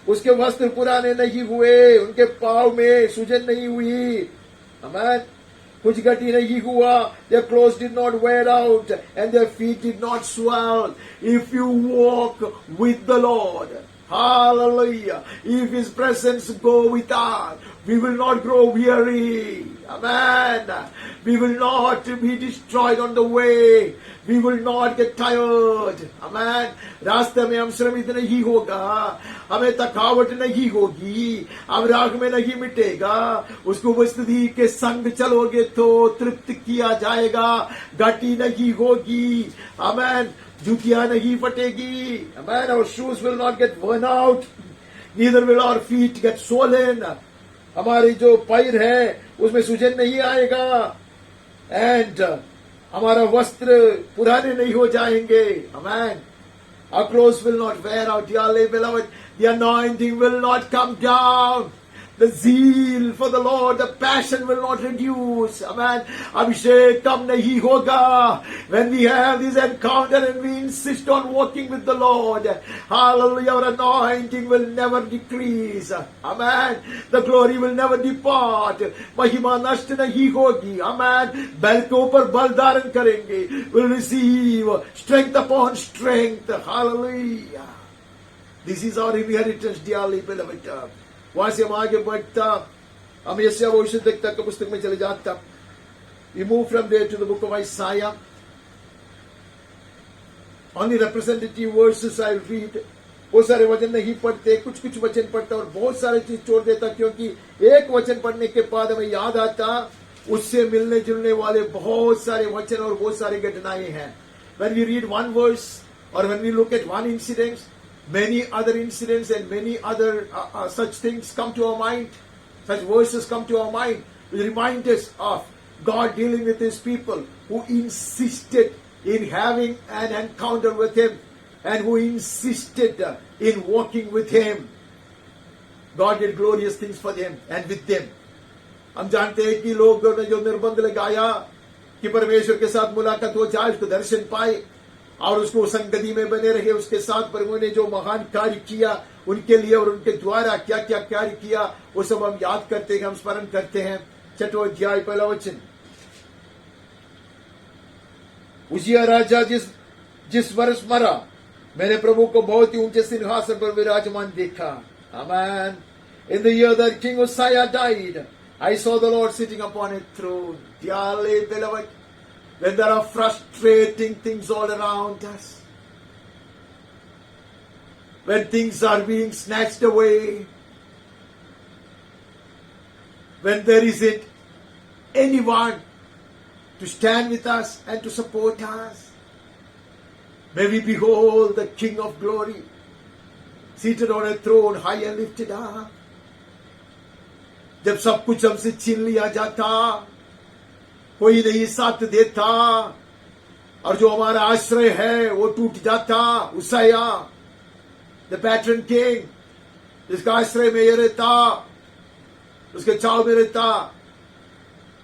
उसके वस्त्र पुराने नहीं हुए, उनके पांव में सूजन नहीं हुई. Amen. कुछ गति नहीं हुआ. Their clothes did not wear out and their feet did not swell. If you walk with the Lord, hallelujah, if his presence go with us, we will not grow weary. Amen. We will not be destroyed on the way. We will not get tired. Amen. रास्ते में हम श्रमित नहीं होगा, हमें थकावट नहीं होगी, अब राग में नहीं मिटेगा. उसको उपस्थिति के संग चलोगे तो तृप्त किया जाएगा. घाटी नहीं होगी. Amen. जूतियां नहीं फटेगी. Amen. Our shoes will not get worn out. Neither will our feet get swollen. हमारी जो पैर है उसमें सूजन नहीं आएगा. And हमारा वस्त्र पुराने नहीं हो जाएंगे. Amen. Our clothes will not wear out. Dearly beloved, the anointing will not come down. The zeal for the Lord, the passion will not reduce. Amen. Abhishek kam nahi hoga. When we have this encounter and we insist on walking with the Lord, hallelujah, our anointing will never decrease. Amen. The glory will never depart. Mahima nashta nahi hogi. Amen. Bal ke upar bal dharan karenge. Will receive strength upon strength. Hallelujah. This is our inheritance, dearly beloved. वहां से हम आगे बढ़ता. हम यशायाह भविष्यद्वक्ता की पुस्तक में चले जाता. We move from there to the book of Isaiah. Only representative verses I read. बहुत सारे वचन नहीं पढ़ते, कुछ कुछ वचन पढ़ता और बहुत सारे चीज छोड़ देता, क्योंकि एक वचन पढ़ने के बाद हमें याद आता उससे मिलने जुलने वाले बहुत सारे वचन और बहुत सारे घटनाएं हैं. When we read one verse or when we look at one incident, many other incidents and many other such things come to our mind. Such verses come to our mind which remind us of God dealing with His people who insisted in having an encounter with Him and who insisted in walking with Him. God did glorious things for them and with them. हम जानते हैं कि लोगों ने जो निर्बंध लगाया कि परमेश्वर के साथ मुलाकात हो जाए, उसको दर्शन पाए और उसको संगति में बने रहे, उसके साथ प्रभु ने जो महान कार्य किया उनके लिए और उनके द्वारा क्या क्या कार्य किया, वो सब हम याद करते हैं, हम स्मरण करते हैं. 6वां अध्याय 1 वचन. उजिया राजा जिस वर्ष मरा, मैंने प्रभु को बहुत ही ऊंचे सिंहासन पर विराजमान देखा. Amen. In the year that King Uzziah died, I saw the Lord sitting upon a throne. Dearly beloved, when there are frustrating things all around us, when things are being snatched away, when there isn't anyone to stand with us and to support us, may we behold the King of glory seated on a throne high and lifted up. जब सब कुछ हमसे छीन लिया जाता, कोई नहीं साथ देता और जो हमारा आश्रय है वो टूट जाता. उसाया, द पैटर्न किंग, जिसका आश्रय में ये रहता, उसके छाव में रहता,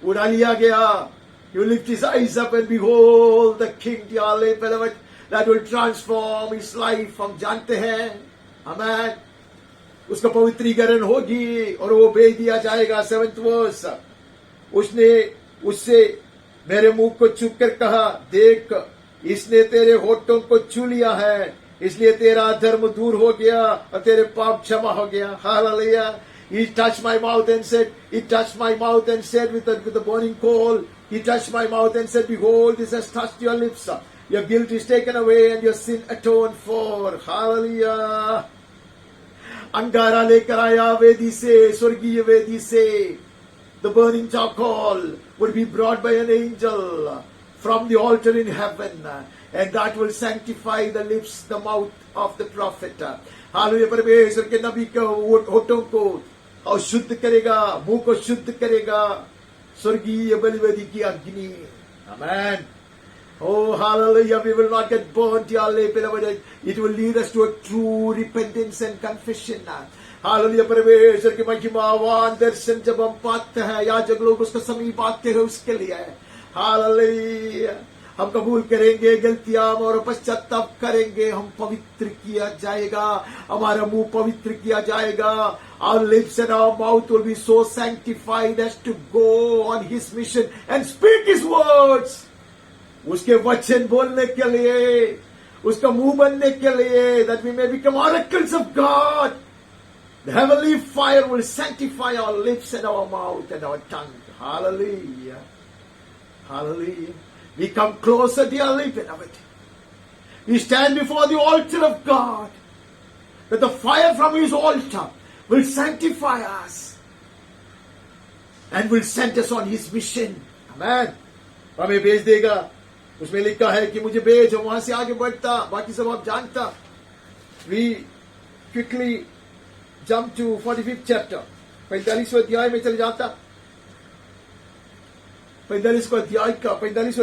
उड़ा लिया गया. He will lift his eyes up and behold the King, dearly beloved, that will transform his life. हम जानते हैं, amen. उसका पवित्रीकरण होगी और वो भेज दिया जाएगा. 7th verse. उसने उससे मेरे मुंह को छू कर कहा, देख इसने तेरे होठों को छू लिया है, इसलिए तेरा धर्म दूर हो गया और तेरे पाप क्षमा हो गया. Hallelujah. He touched my mouth and said, with the burning coal, he touched my mouth and said, behold, this has touched your lips. Your guilt is taken away and your sin atoned for. Hallelujah. अंगारा लेकर आया वेदी से, स्वर्गीय वेदी से. The burning charcoal would be brought by an angel from the altar in heaven, and that will sanctify the lips, the mouth of the prophet. Hallelujah. परमेश्वर के नबी के होठों को और शुद्ध करेगा, मुंह को शुद्ध करेगा स्वर्गीय बलिवेदी की अग्नि. आमेन. Oh, hallelujah. We will not get burnt, dearly beloved. It will lead us to a true repentance and confession. Hallelujah. परमेश्वर की महिमावान दर्शन जब हम पाते हैं, याजक लोग उसका समीप आते हैं उसके लिए. Hallelujah. हम कबूल करेंगे गलतियां और पश्चाताप करेंगे, हम पवित्र किया जाएगा, हमारा मुंह पवित्र किया जाएगा. Our lips and our mouth will be so sanctified as to go on His mission and speak His words. उसके वचन बोलने के लिए, उसका मुंह बनने के लिए, that we may become oracles of God. The heavenly fire will sanctify our lips and our mouth and our tongue. Hallelujah. Hallelujah. We come closer, dearly beloved. We stand before the altar of God, that the fire from His altar will sanctify us and will send us on His mission. Amen. हमें भेज देगा. उसमें लिखा है कि मुझे भेज, वहां से आगे बढ़ता, बाकी सब आप जानता. We quickly jump to 45th chapter. 45वें अध्याय में चले जाता. 45वें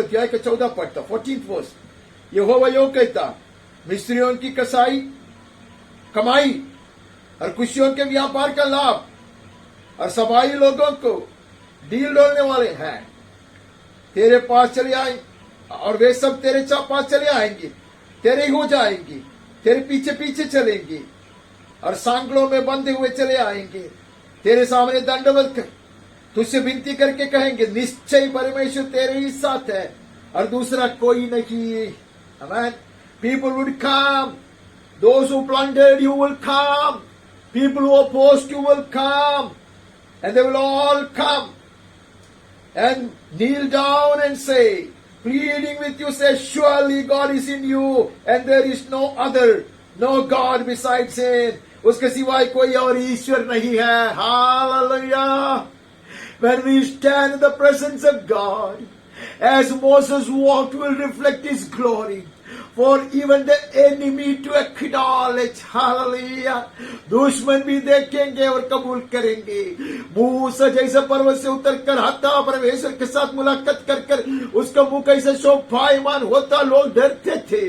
अध्याय का 14 पढ़ता. 14th verse. यहोवा यो कहता, मिस्रियों की कमाई और खुशियों के व्यापार का लाभ और सबाई लोगों को डील डोलने वाले हैं तेरे पास चले आए, और वे सब तेरे पास चले आएंगे, तेरे ही हो जाएंगी, तेरे पीछे पीछे चलेंगे और सांकड़ों में बंधे हुए चले आएंगे, तेरे सामने दंडवत कर तुझसे विनती करके कहेंगे, निश्चय परमेश्वर तेरे ही साथ है और दूसरा कोई नहीं. Amen. People would come. Those who plundered you will come. People who opposed you will come. And they will all come and kneel down and say, pleading with you, say, surely God is in you and there is no other, no God besides Him. उसके सिवाय कोई और ईश्वर नहीं है. Hallelujah. When we stand in the presence of God, as Moses walked, will reflect his glory. For even the enemy to acknowledge, hallelujah, दुश्मन भी देखेंगे और कबूल करेंगे. मूसा जैसे पर्वत से उतरकर हत्ता परमेश्वर के साथ मुलाकात कर कर उसका मुंह कैसे शोभायमान होता, लोग डरते थे.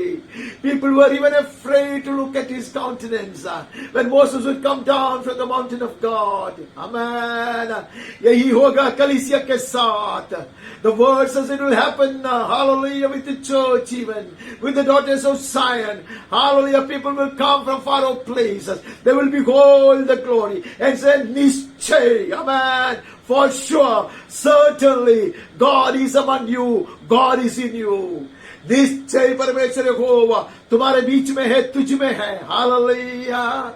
People were even afraid to look at his countenance when Moses would come down from the mountain of God. Amen. यही होगा कलीसिया के साथ. The word says it will happen, hallelujah, with the church, even with the daughters of Zion. Hallelujah. People will come from far off places. They will behold the glory and say, Nischay, amen. For sure, certainly, God is among you. God is in you. निश्चय परमेश्वर यहोवा तुम्हारे बीच में है, तुझ में है. Hallelujah.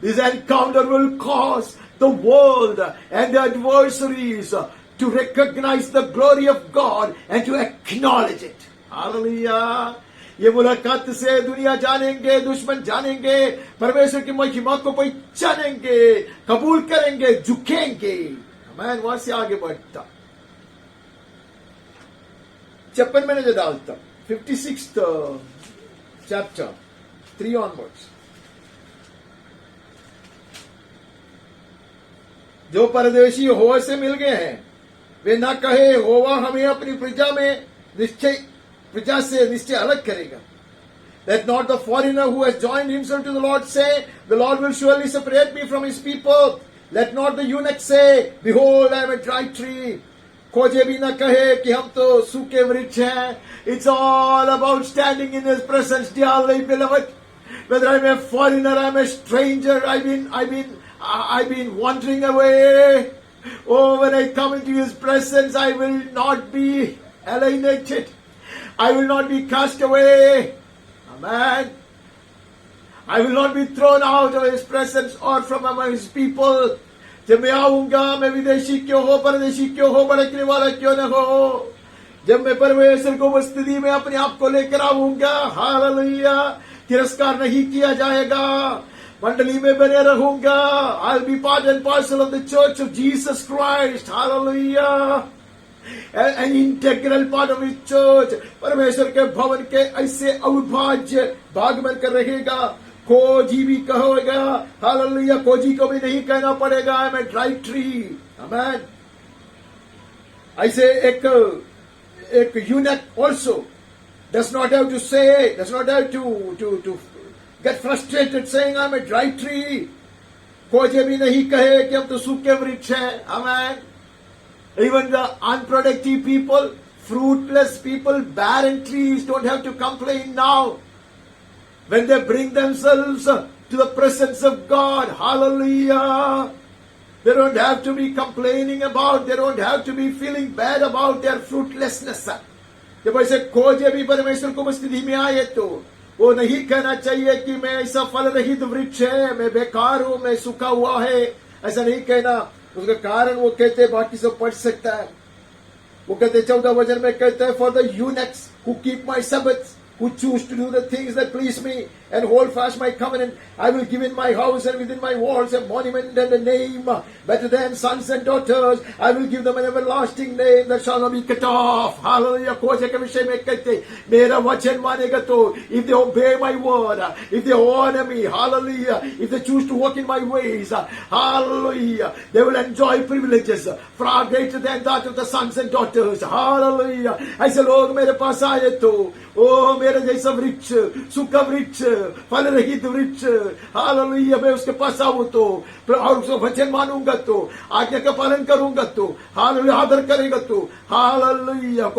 This encounter will cause the world and the adversaries to recognize the glory of God and to acknowledge it. Hallelujah. ये मुलाकात से दुनिया जानेंगे, दुश्मन जानेंगे, परमेश्वर की महिमा को पहचानेंगे, कबूल करेंगे, झुकेंगे. मैं वहां से आगे बढ़ता 56 में जो डालता 56th chapter 3 onwards. जो परदेशी यहोवा से मिल गए हैं वे ना कहे यहोवा हमें अपनी प्रजा से निश्चय अलग करेगा. Let not the foreigner who has joined himself to the Lord say, the Lord will surely separate me from his people. Let not the eunuch say, behold, I am a dry tree. खोजे भी ना कहे कि हम तो सूखे वृक्ष हैं. It's all about standing in his presence, dearly beloved. Whether I'm a foreigner, I'm a stranger, I've been wandering away. Oh, when I come into his presence, I will not be alienated. I will not be cast away. Amen. I will not be thrown out of his presence or from among his people. जब मैं आऊंगा, मैं विदेशी क्यों हो, परदेशी क्यों हो, भड़कने वाला क्यों न हो. जब मैं परमेश्वर को स्थिति में अपने आप को लेकर आऊंगा, हालेलुया, तिरस्कार नहीं किया जाएगा. मंडली में बने रहूंगा. I'll be part and parcel of the church of Jesus Christ. Hallelujah. An integral part of his church. परमेश्वर के भवन के ऐसे अविभाज्य भाग बनकर रहेगा. खोजी भी कहोगा, हालेलुया, खोजी को भी नहीं कहना पड़ेगा I am a dry tree. Amen. ऐसे एक unique also does not have to get frustrated saying I'm a dry tree. खोजे भी नहीं कहे कि हम तो सूखे वृक्ष हैं. आमेन. Even the unproductive people, fruitless people, barren trees don't have to complain now. When they bring themselves to the presence of God, hallelujah, they don't have to be complaining about, they don't have to be feeling bad about their fruitlessness. जब ऐसे खोजे भी परमेश्वर को स्थिति में आए तो वो नहीं कहना चाहिए कि मैं ऐसा फल रहित वृक्ष है, मैं बेकार हूं, मैं सूखा हुआ है. ऐसा नहीं कहना. उसका कारण वो कहते, बाकी सब पढ़ सकता है. वो कहते 14 वचन में कहते हैं, for the eunuchs who keep my Sabbaths, who choose to do the things that please me and hold fast my covenant, I will give in my house and within my walls a monument and a name better than sons and daughters. I will give them an everlasting name that shall not be cut off. Hallelujah. खोजे के विषय में कहते, मेरा वचन मानेगा तो, if they obey my word, if they honor me, hallelujah, if they choose to walk in my ways, hallelujah, they will enjoy privileges far greater than that of the sons and daughters. Hallelujah. ऐसे लोग मेरे पास आए तो, ओ मेरे जैसा वृक्ष, सूखा वृक्ष, फल रहित वृक्ष, हालेलुया, मैं उसके पास आऊं तो और उसको वचन मानूंगा तो, आज्ञा का पालन करूंगा तो, हालेलुया, आदर करेगा तो, हालेलुया.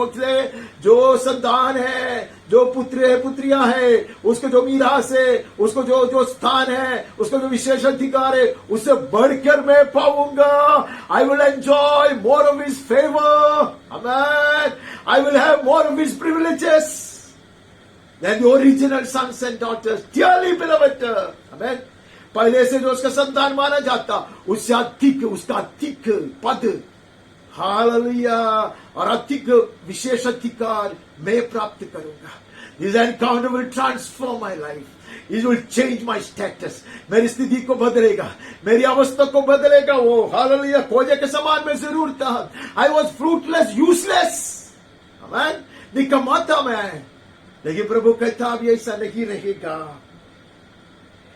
जो संतान है, जो पुत्र है, पुत्रियां है, उसको जो मीरास है, उसको जो स्थान है, उसको जो विशेष अधिकार है, उससे बढ़कर मैं पाऊंगा. I will enjoy more of his favour. Amen. I will have more of his privileges than the original sons and daughters. Dearly beloved. Amen. पहले से जो उसका संतान माना जाता, उससे अधिक, उसका अधिक पद, हालेलुया, और अधिक विशेष अधिकार मैं प्राप्त करूंगा. This encounter will transform my life. It will change my status. मेरी स्थिति को बदलेगा, मेरी अवस्था को बदलेगा वो. हालेलुया, खोजे के समान मैं जरूर था. I was fruitless, useless. Amen. निकम्मा था मैं, लेकिन प्रभु कहता अब ऐसा नहीं रहेगा.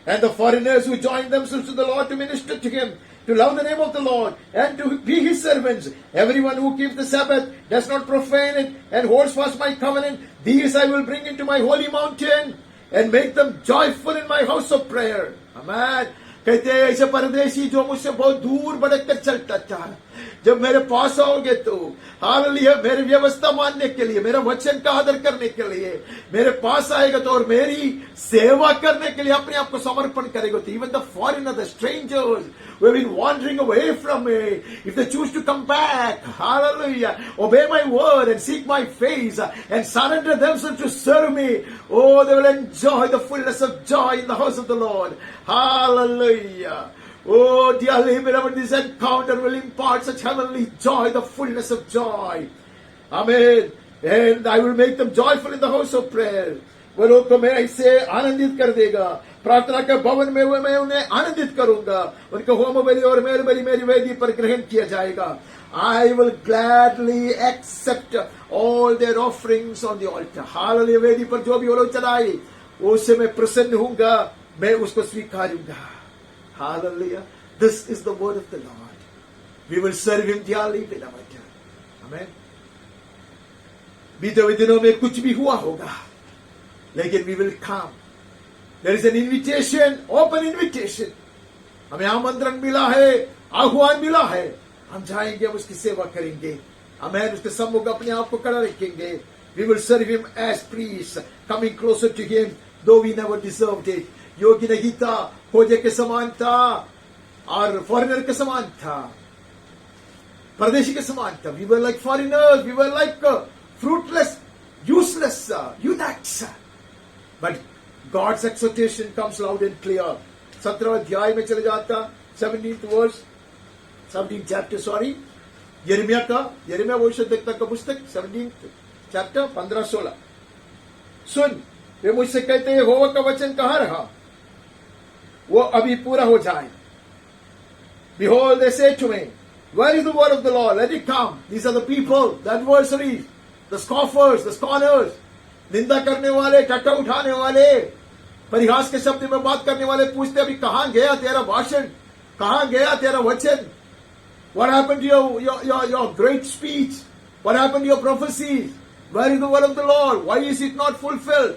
And the foreigners who joined themselves to the Lord to minister to him, to love the name of the Lord, and to be his servants. Everyone who keeps the Sabbath, does not profane it, and holds fast my covenant, these I will bring into my holy mountain, and make them joyful in my house of prayer. Amen. कहते हैं ऐसे परदेशी जो मुझसे बहुत दूर भटक कर चलता था, जब मेरे पास आओगे तो हालेलुया, मेरी व्यवस्था मानने के लिए, मेरा वचन का आदर करने के लिए मेरे पास आएगा तो, और मेरी सेवा करने के लिए अपने आप को समर्पण करेगा तो, even the foreigner, the strangers who have been wandering away from me, if they choose to come back, hallelujah, obey my word and seek my face and surrender themselves to serve me, oh, they will enjoy the fullness of joy in the house of the Lord. Hallelujah. Oh, dearly beloved, this encounter will impart such heavenly joy, the fullness of joy. Amen. And I will make them joyful in the house of prayer. वो लोग को मैं ऐसे आनंदित कर देगा, प्रार्थना के भवन में मैं उन्हें आनंदित करूंगा. उनके होम बलि और मेल बलि मेरी वेदी पर ग्रहण किया जाएगा. I will gladly accept all their offerings on the altar. Hallelujah, वेदी पर जो भी वो लोग चढ़ाए उससे मैं प्रसन्न होऊंगा, मैं उसको स्वीकारूंगा. Hallelujah. This is the word of the Lord. We will serve him dearly, beloved. Amen. बीते हुए दिनों में कुछ भी हुआ होगा, लेकिन we will come. There is an invitation, open invitation. हमें आमंत्रण मिला है, आह्वान मिला है. हम जाएंगे, हम उसकी सेवा करेंगे. Amen. उसके सम्मुख अपने आप को खड़ा रखेंगे. We will serve him as priests, coming closer to him, though we never deserved it. योग्य नहीं था, खोजे के समान था, और फॉरेनर के समान था, परदेशी के समान था. We were like foreigners, we were like fruitless, useless eunuchs. But God's exhortation comes loud and clear. 17 अध्याय में चले जाता, 17th verse, 17th chapter, sorry, यिर्मयाह भविष्यद्वक्ता का पुस्तक 17th chapter 15-16. सुन, वे मुझसे कहते हैं यहोवा का वचन कहाँ रहा, वो अभी पूरा हो जाए. Behold, they say to me, where is the word of the Lord? Let it come. These are the people, the adversaries, the scoffers, the scorners, निंदा करने वाले, टट्टा उठाने वाले, परिहास के शब्द में बात करने वाले पूछते अभी कहाँ गया तेरा भाषण, कहाँ गया तेरा वचन? What happened to your great speech? What happened to your prophecies? Where is the word of the Lord? Why is it not fulfilled?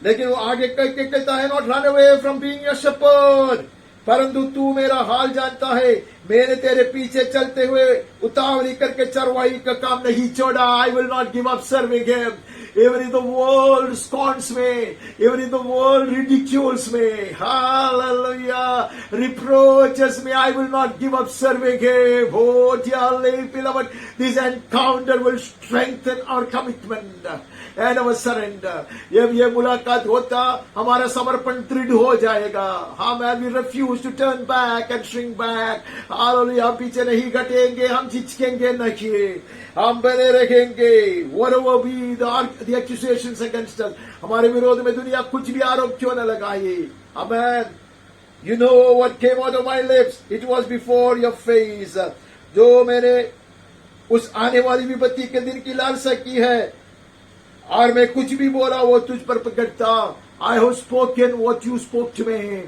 लेकिन वो आगे कहता है, not run away from being your shepherd, परंतु तू मेरा हाल जानता है, मैंने तेरे पीछे चलते हुए उतावली करके चरवाही का काम नहीं छोड़ा. I will not give up serving him. Even if the world scorns me, even if the world ridicules me, hallelujah, reproaches me, I will not give up serving him. Oh, dearly beloved, this encounter will strengthen our commitment and our surrender. जब ये मुलाकात होता, हमारा समर्पण दृढ़ हो जाएगा. हम we refuse to turn back and shrink back. Hallelujah, हम पीछे नहीं घटेंगे, हम झिझकेंगे नहीं, हम बने रहेंगे. Whatever be the accusations against us, हमारे विरोध में दुनिया कुछ भी आरोप क्यों न लगाए. Amen. You know what came out of my lips, it was before your face. जो मैंने उस आने वाली विपत्ति के दिन की लालसा की है, और मैं कुछ भी बोला वो तुझ पर प्रकटता. I have spoken what you spoke to me.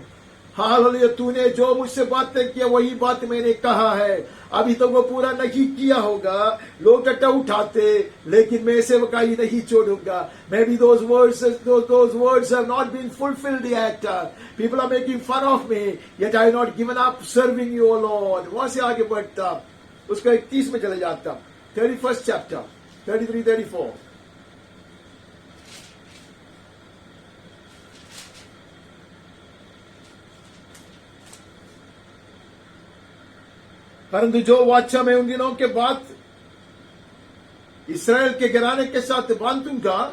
Hallelujah, तूने जो मुझसे बातें किया वही बात मैंने कहा है. अभी तो वो पूरा नहीं किया होगा, लोग टट्टा उठाते, लेकिन मैं सेवकाई नहीं छोड़ूंगा. Maybe those words have not been fulfilled yet. People are making fun of me, yet I have not given up serving you, O Lord. वहां से आगे बढ़ता, उसका 31 में चले जाता, 31st chapter, 33-34. परंतु जो वाचा मैं उन दिनों के बाद इस्राएल के घराने के साथ बांधूंगा,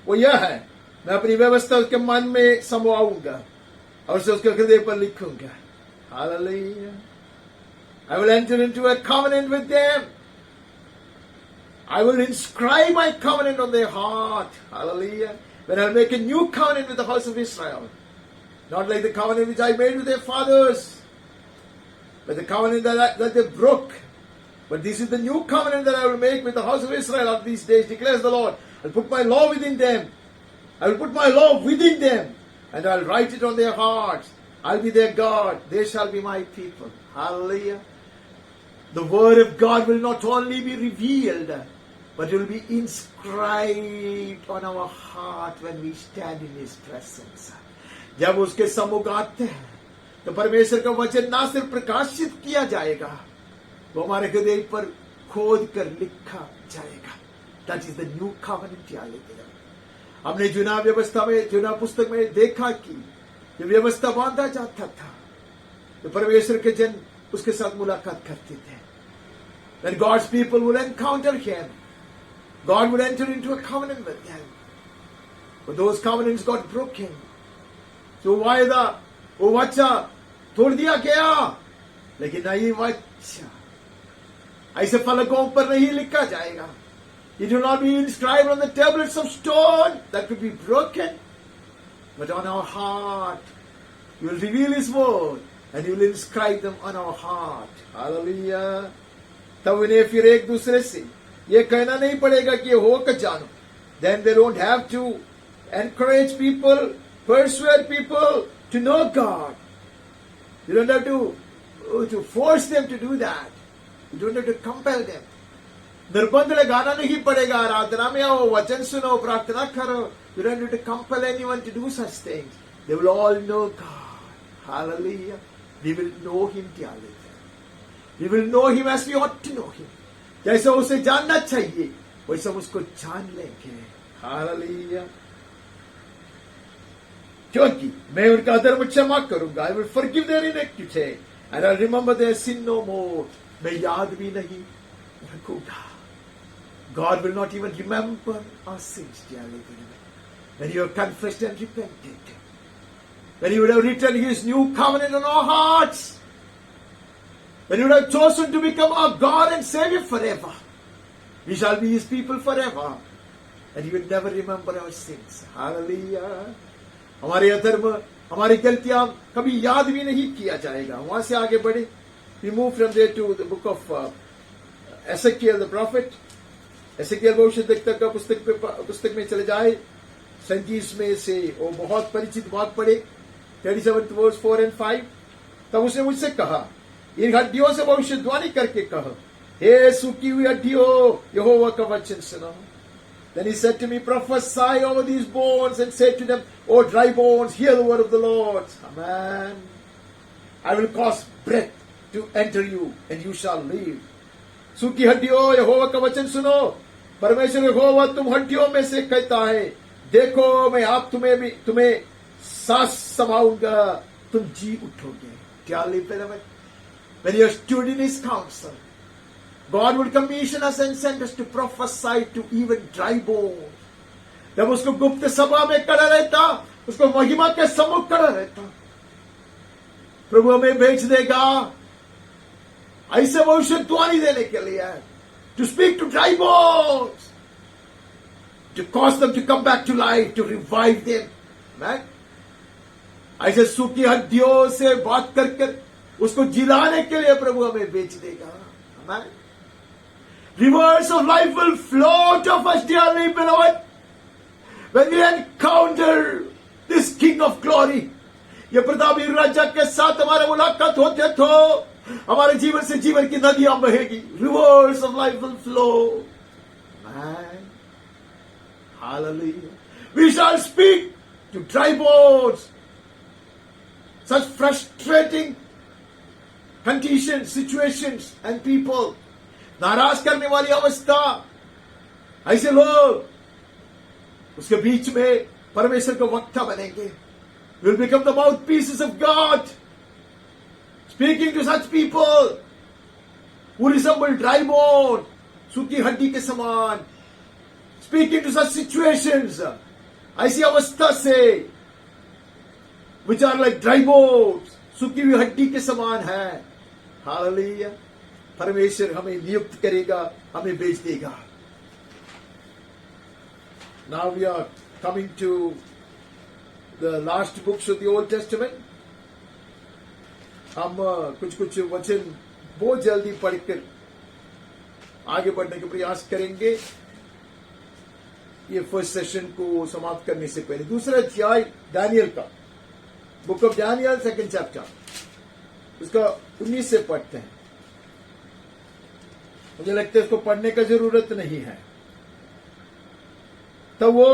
वो यह है, मैं अपनी व्यवस्था उसके मन में समवाऊंगा और उसे उसके हृदय पर लिखूंगा. Hallelujah. I will enter into a covenant with them. I will inscribe my covenant on their heart. Hallelujah. When I make a new covenant with the house of Israel. Not like the covenant which I made with their fathers. But the covenant that they broke. But this is the new covenant that I will make with the house of Israel on these days, declares the Lord. I'll put my law within them. I will put my law within them. And I'll write it on their hearts. I'll be their God. They shall be my people. Hallelujah. The word of God will not only be revealed, but it will be inscribed on our heart when we stand in His presence. जब उसके सम्मुख आते हैं, तो परमेश्वर का वचन ना सिर्फ प्रकाशित किया जाएगा, वो हमारे हृदय पर खोद कर लिखा जाएगा. That is the new covenant. हमने जुना व्यवस्था में, जुना पुस्तक में देखा कि ये व्यवस्था बांधा जाता था, तो परमेश्वर के जन उसके साथ मुलाकात करते थे. When God's people would encounter Him, God would enter into a covenant with them. But those covenants got broken. So वायदा, वो वाचा तोड़ दिया गया, लेकिन नई वाचा ऐसे फलकों पर नहीं लिखा जाएगा. It will not be inscribed on the tablets of stone that could be broken, but on our heart. You will reveal His word and you will inscribe them on our heart. Hallelujah. तब उन्हें फिर एक दूसरे से ये कहना नहीं पड़ेगा कि ये हो कर जानो. Then they don't have to encourage people, persuade people to know God. You don't have to force them to do that. You don't have to compel them. निर्बंध लगाना नहीं पड़ेगा. आराधना में आओ, वचन सुनो, प्रार्थना करो. You don't have to compel anyone to do such things. They will all know God. Hallelujah. We will know Him dearly. We will know Him as we ought to know Him. जैसा उसे जानना चाहिए, वैसा उसको जान लेंगे. Hallelujah. क्योंकि मैं उनका अधर्म क्षमा करूंगा. I will forgive their iniquity and I'll remember their sin no more. मैं याद भी नहीं रखूंगा. God will not even remember our sins, dearly. When you have confessed and repented, when you would have written His new covenant on our hearts, when you would have chosen to become our God and Savior forever, we shall be His people forever, and He will never remember our sins. Hallelujah. हमारे अधर्म, हमारी गलतियां कभी याद भी नहीं किया जाएगा. वहां से आगे बढ़े. We move from there to the book of Ezekiel the prophet. Ezekiel भविष्यद्वक्ता का पुस्तक में चले जाए. 37 में से वो बहुत परिचित बात पढ़े. 37 verse 4 and 5. तब उसने मुझसे कहा, इन हड्डियों से भविष्यवाणी करके कहा, हे सूखी हुई हड्डियों, यहोवा का वचन सुनो. Then he said to me, prophesy over these bones and say to them, O dry bones, hear the word of the Lord. Amen. I will cause breath to enter you and you shall live. सूखी हड्डियों, यहोवा का वचन सुनो. परमेश्वर यहोवा तुम हड्डियों में से कहता है, देखो मैं आप तुम्हें सांस समाऊंगा, तुम जी उठोगे. Dearly beloved, when you stood in His counsel, God would commission us and send us to prophesy to even dry bones. जब उसको गुप्त सभा में खड़ा रहता, उसको महिमा के सम्मुख खड़ा रहता, प्रभु हमें भेज देगा ऐसे भविष्यवाणी देने के लिए. To speak to dry bones, to cause them to come back to life, to revive them. Right? ऐसे सूखी हड्डियों से बात कर उसको जिलाने के लिए प्रभु हमें भेज देगा. Right? Rivers of life will flow out of us, dearly beloved, when we encounter this King of Glory. ये प्रतापी राजा के साथ हमारे मुलाकात होते तो हमारे जीवन से जीवन की नदियां बहेगी. Rivers of life will flow. Man. Hallelujah. We shall speak to dry bones. Such frustrating conditions, situations and people. नाराज करने वाली अवस्था, ऐसे लोग उसके बीच में परमेश्वर का वक्ता बनेंगे. We will become the mouthpieces of God, speaking to such people who resemble dry bone, सूखी हड्डी के समान. Speaking to such situations, ऐसी अवस्था से, which are like dry bones, सूखी हुई हड्डी के समान है. हालेलुया। परमेश्वर हमें नियुक्त करेगा, हमें भेज देगा। Now we are coming to the last books of the Old Testament. हम कुछ वचन बहुत जल्दी पढ़कर आगे बढ़ने का प्रयास करेंगे, ये फर्स्ट सेशन को समाप्त करने से पहले। दूसरा अध्याय दानियल का, बुक ऑफ दानियल, सेकंड चैप्टर, उसका 19 से पढ़ते हैं। मुझे लगता है उसको पढ़ने का जरूरत नहीं है। तो वो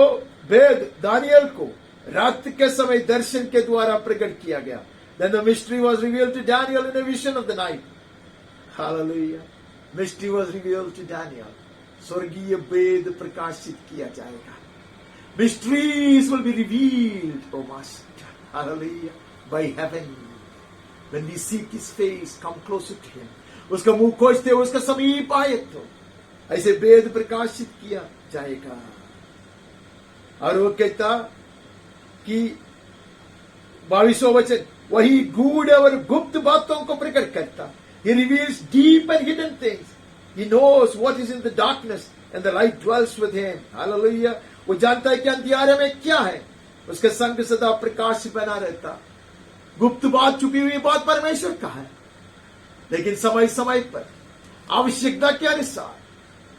भेद दानियल को रात के समय दर्शन के द्वारा प्रकट किया गया। Then the mystery was revealed to Daniel in a vision of the night. Hallelujah. Mystery was revealed to Daniel. स्वर्गीय भेद प्रकाशित किया जाएगा। Mysteries will be revealed, O Master. Hallelujah. By heaven. When we seek His face, come closer to Him. उसका मुंह खोजते हो, उसका समीप आए तो ऐसे भेद प्रकाशित किया जाएगा। और वो कहता कि 22वां वचन, वही गूढ़ और गुप्त बातों को प्रकट करता। He reveals deep and hidden things. He knows what is in the darkness and the light dwells with him. Hallelujah. वो जानता है कि अंधियारे में क्या है, उसके संग सदा प्रकाश बना रहता। गुप्त बात, छुपी हुई बात परमेश्वर का है, लेकिन समय समय पर आवश्यकता के अनुसार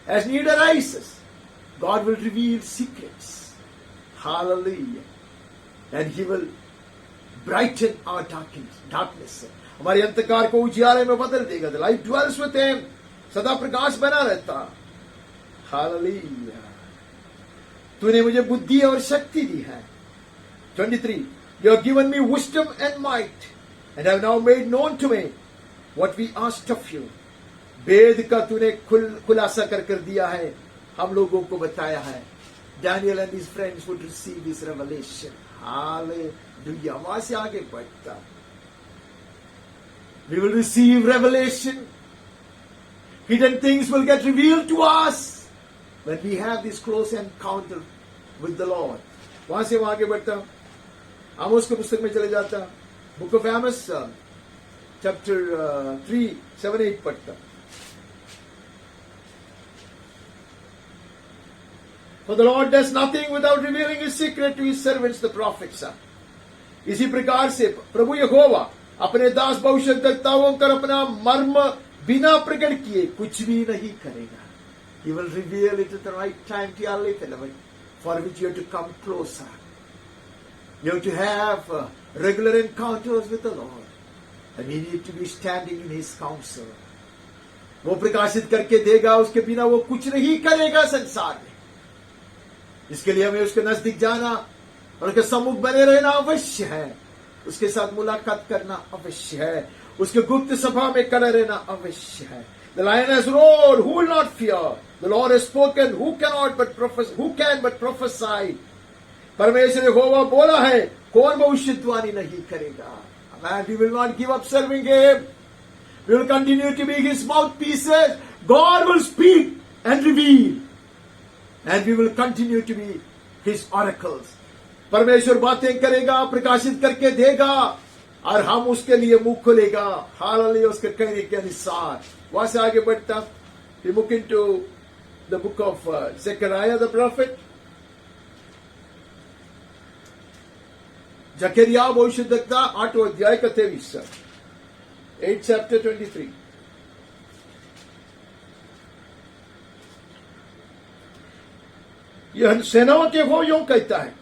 as need arises, God will reveal secrets. Hallelujah. And He will brighten our darkness. हमारे अंधकार को उजियारे में बदल देगा। The light dwells with Him. सदा प्रकाश बना रहता। Hallelujah. तूने मुझे बुद्धि और शक्ति दी है। 23. You have given me wisdom and might, and have now made known to me what we asked of you. वेद का तूने खुलासा कर दिया है, हम लोगों को बताया है। Daniel and his friends would receive this revelation. Hallelujah. वहां से आगे बढ़ता, we will receive revelation. Hidden things will get revealed to us when we have this close encounter with the Lord. वहां से आगे बढ़ता, आमोस के पुस्तक में चले जाता, बुक ऑफ आमोस चैप्टर 3, 7, 8 पढ़ता। For the Lord does nothing without revealing His secret to His servants, the prophets. इसी प्रकार से प्रभु यहोवा अपने दास भविष्यद्वक्ताओं कर अपना मर्म बिना प्रकट किए कुछ भी नहीं करेगा। He will reveal it at the right time to your life, for which you have to come closer. You have to have regular encounters with the Lord, and we need to be standing in His counsel. वो प्रकाशित करके देगा, उसके बिना वो कुछ नहीं करेगा संसार में। इसके लिए हमें उसके नजदीक जाना और उसके सम्मुख बने रहना अवश्य है। उसके साथ मुलाकात करना अवश्य है। उसके गुप्त सभा में खड़ा रहना अवश्य है। The lion has roared, who will not fear? The Lord has spoken, who can but prophesy? परमेश्वर यहोवा बोला है, कौन भविष्यवाणी नहीं करेगा? And we will not give up serving Him. We will continue to be His mouthpieces. God will speak and reveal. And we will continue to be His oracles. परमेश्वर बातें करेगा, प्रकाशित करके देगा, और हम उसके लिए मुंह खोलेगा। हालेलुया, उसके कहने के अनुसार। वहां से आगे बढ़ता, we look into the book of Zechariah the prophet. जकरिया भविष्यद्वक्ता 8वां अध्याय का 23, 8 chapter 23. यह सेनाओं के हो यूं कहता है,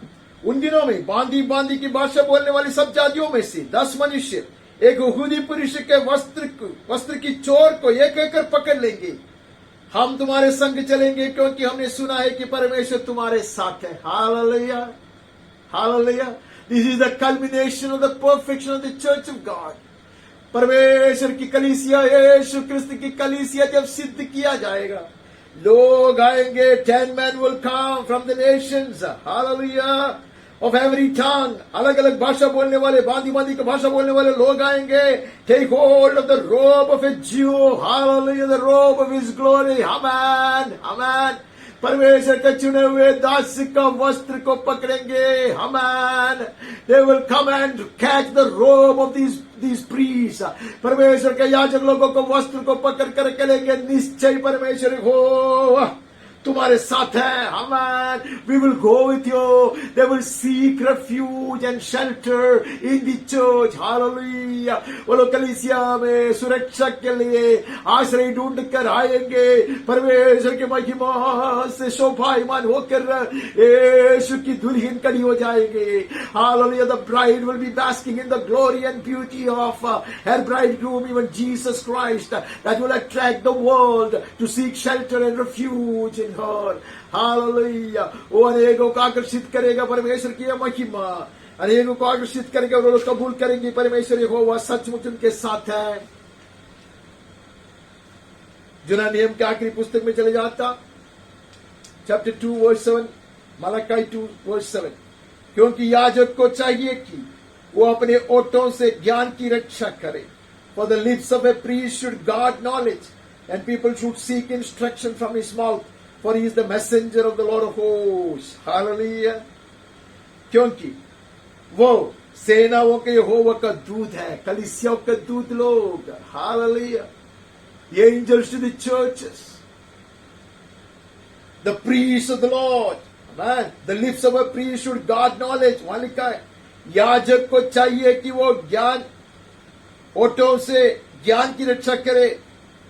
उन दिनों में बांदी बांदी की भाषा बोलने वाली सब जातियों में से 10 मनुष्य एक यहूदी पुरुष के वस्त्र की चोर को एक एक कर पकड़ लेंगे। हम तुम्हारे संग चलेंगे, क्योंकि हमने सुना है कि परमेश्वर तुम्हारे साथ है। Hallelujah, hallelujah. This is the culmination of the perfection of the church of God. परमेश्वर की कलीसिया, यीशु क्रिस्त की कलीसिया जब सिद्ध किया जाएगा, लोग आएंगे, 10 men will come from the nations, hallelujah, of every tongue. अलग अलग भाषा बोलने वाले, बांदी बांदी की भाषा बोलने वाले लोग आएंगे। Take hold of the robe of a Jew, hallelujah, the robe of His glory, amen, amen. परमेश्वर के चुने हुए दास का वस्त्र को पकड़ेंगे, amen. They will come and catch the robe of these priests. परमेश्वर के याजक लोगों को वस्त्र को पकड़ कर करेंगे, निश्चय परमेश्वर हो तुम्हारे साथ है. Amen. We will go with you. They will seek refuge and shelter in the church. Hallelujah. वो लोग कलीसिया में सुरक्षा के लिए आश्रय ढूंढ कर आएंगे. परमेश्वर की महिमा से शोभायमान होकर यीशु की दुल्हन खड़ी हो जाएंगे. Hallelujah. The bride will be basking in the glory and beauty of her bridegroom, even Jesus Christ. That will attract the world to seek shelter and refuge in her. Hallelujah. वो अनेकों को आकर्षित करेगा परमेश्वर की महिमा. अनेकों को आकर्षित करेगा और लोग कबूल करेंगे परमेश्वर यहोवा सचमुच उनके साथ है. जुना नियम के आखिरी पुस्तक में चले जाता, चैप्टर 2 वर्स 7, मलाकी 2 वर्स 7. क्योंकि याजक को चाहिए कि वो अपने ओठों से ज्ञान की रक्षा करे. For the lips of a priest should guard knowledge, and people should seek instruction from his mouth. For he is the messenger of the Lord of hosts. Hallelujah. क्योंकि वो सेनाओं के यहोवा का दूत है. कलीसियाओं का दूत लोग. Hallelujah. The angels to the churches. The priests of the Lord. Amen. The lips of a priest should guard knowledge. वहां लिखा है याजक को चाहिए कि वो ज्ञान ओठों से ज्ञान की रक्षा करे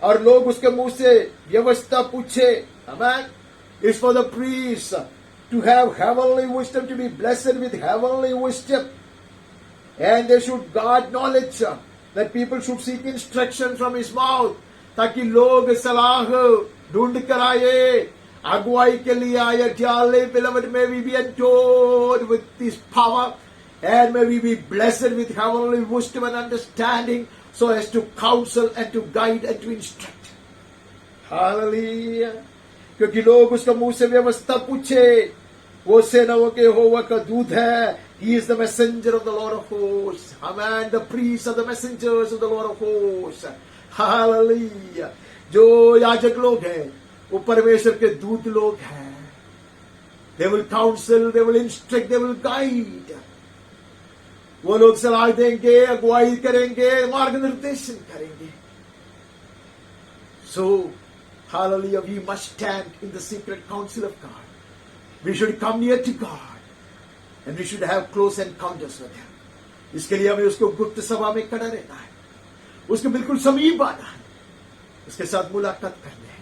और लोग उसके मुंह से व्यवस्था पूछे. Amen. It's for the priests to have heavenly wisdom, to be blessed with heavenly wisdom. And they should guard knowledge, that people should seek instruction from his mouth. ताकि लोग सलाह ढूंढ कर आए, अगुवाई के लिए आए. Dearly beloved, may we be endowed with this power, and may we be blessed with heavenly wisdom and understanding, so as to counsel and to guide and to instruct. Hallelujah. क्योंकि लोग उसका मुंह से व्यवस्था पूछे. वो सेनाओं के यहोवा का दूत है. He is the messenger of the Lord of hosts. Amen. The priests are the messengers of the Lord of hosts. Hallelujah. जो याजक लोग हैं वो परमेश्वर के दूत लोग हैं. They will counsel, they will instruct, they will guide. वो लोग सलाह देंगे, अगुवाई करेंगे, मार्गनिर्देशन करेंगे. So, hallelujah, we must stand in the secret counsel of God. We should come near to God, and we should have close encounters with Him. इसके लिए हमें उसको गुप्त सभा में खड़ा रहना है, उसके बिल्कुल समीप आना है, उसके साथ मुलाकात करनी है.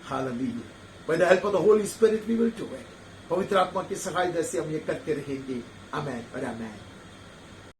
Hallelujah. By the help of the Holy Spirit we will do it. पवित्र आत्मा की सहायता से हम ये करते रहेंगे. Amen और Amen.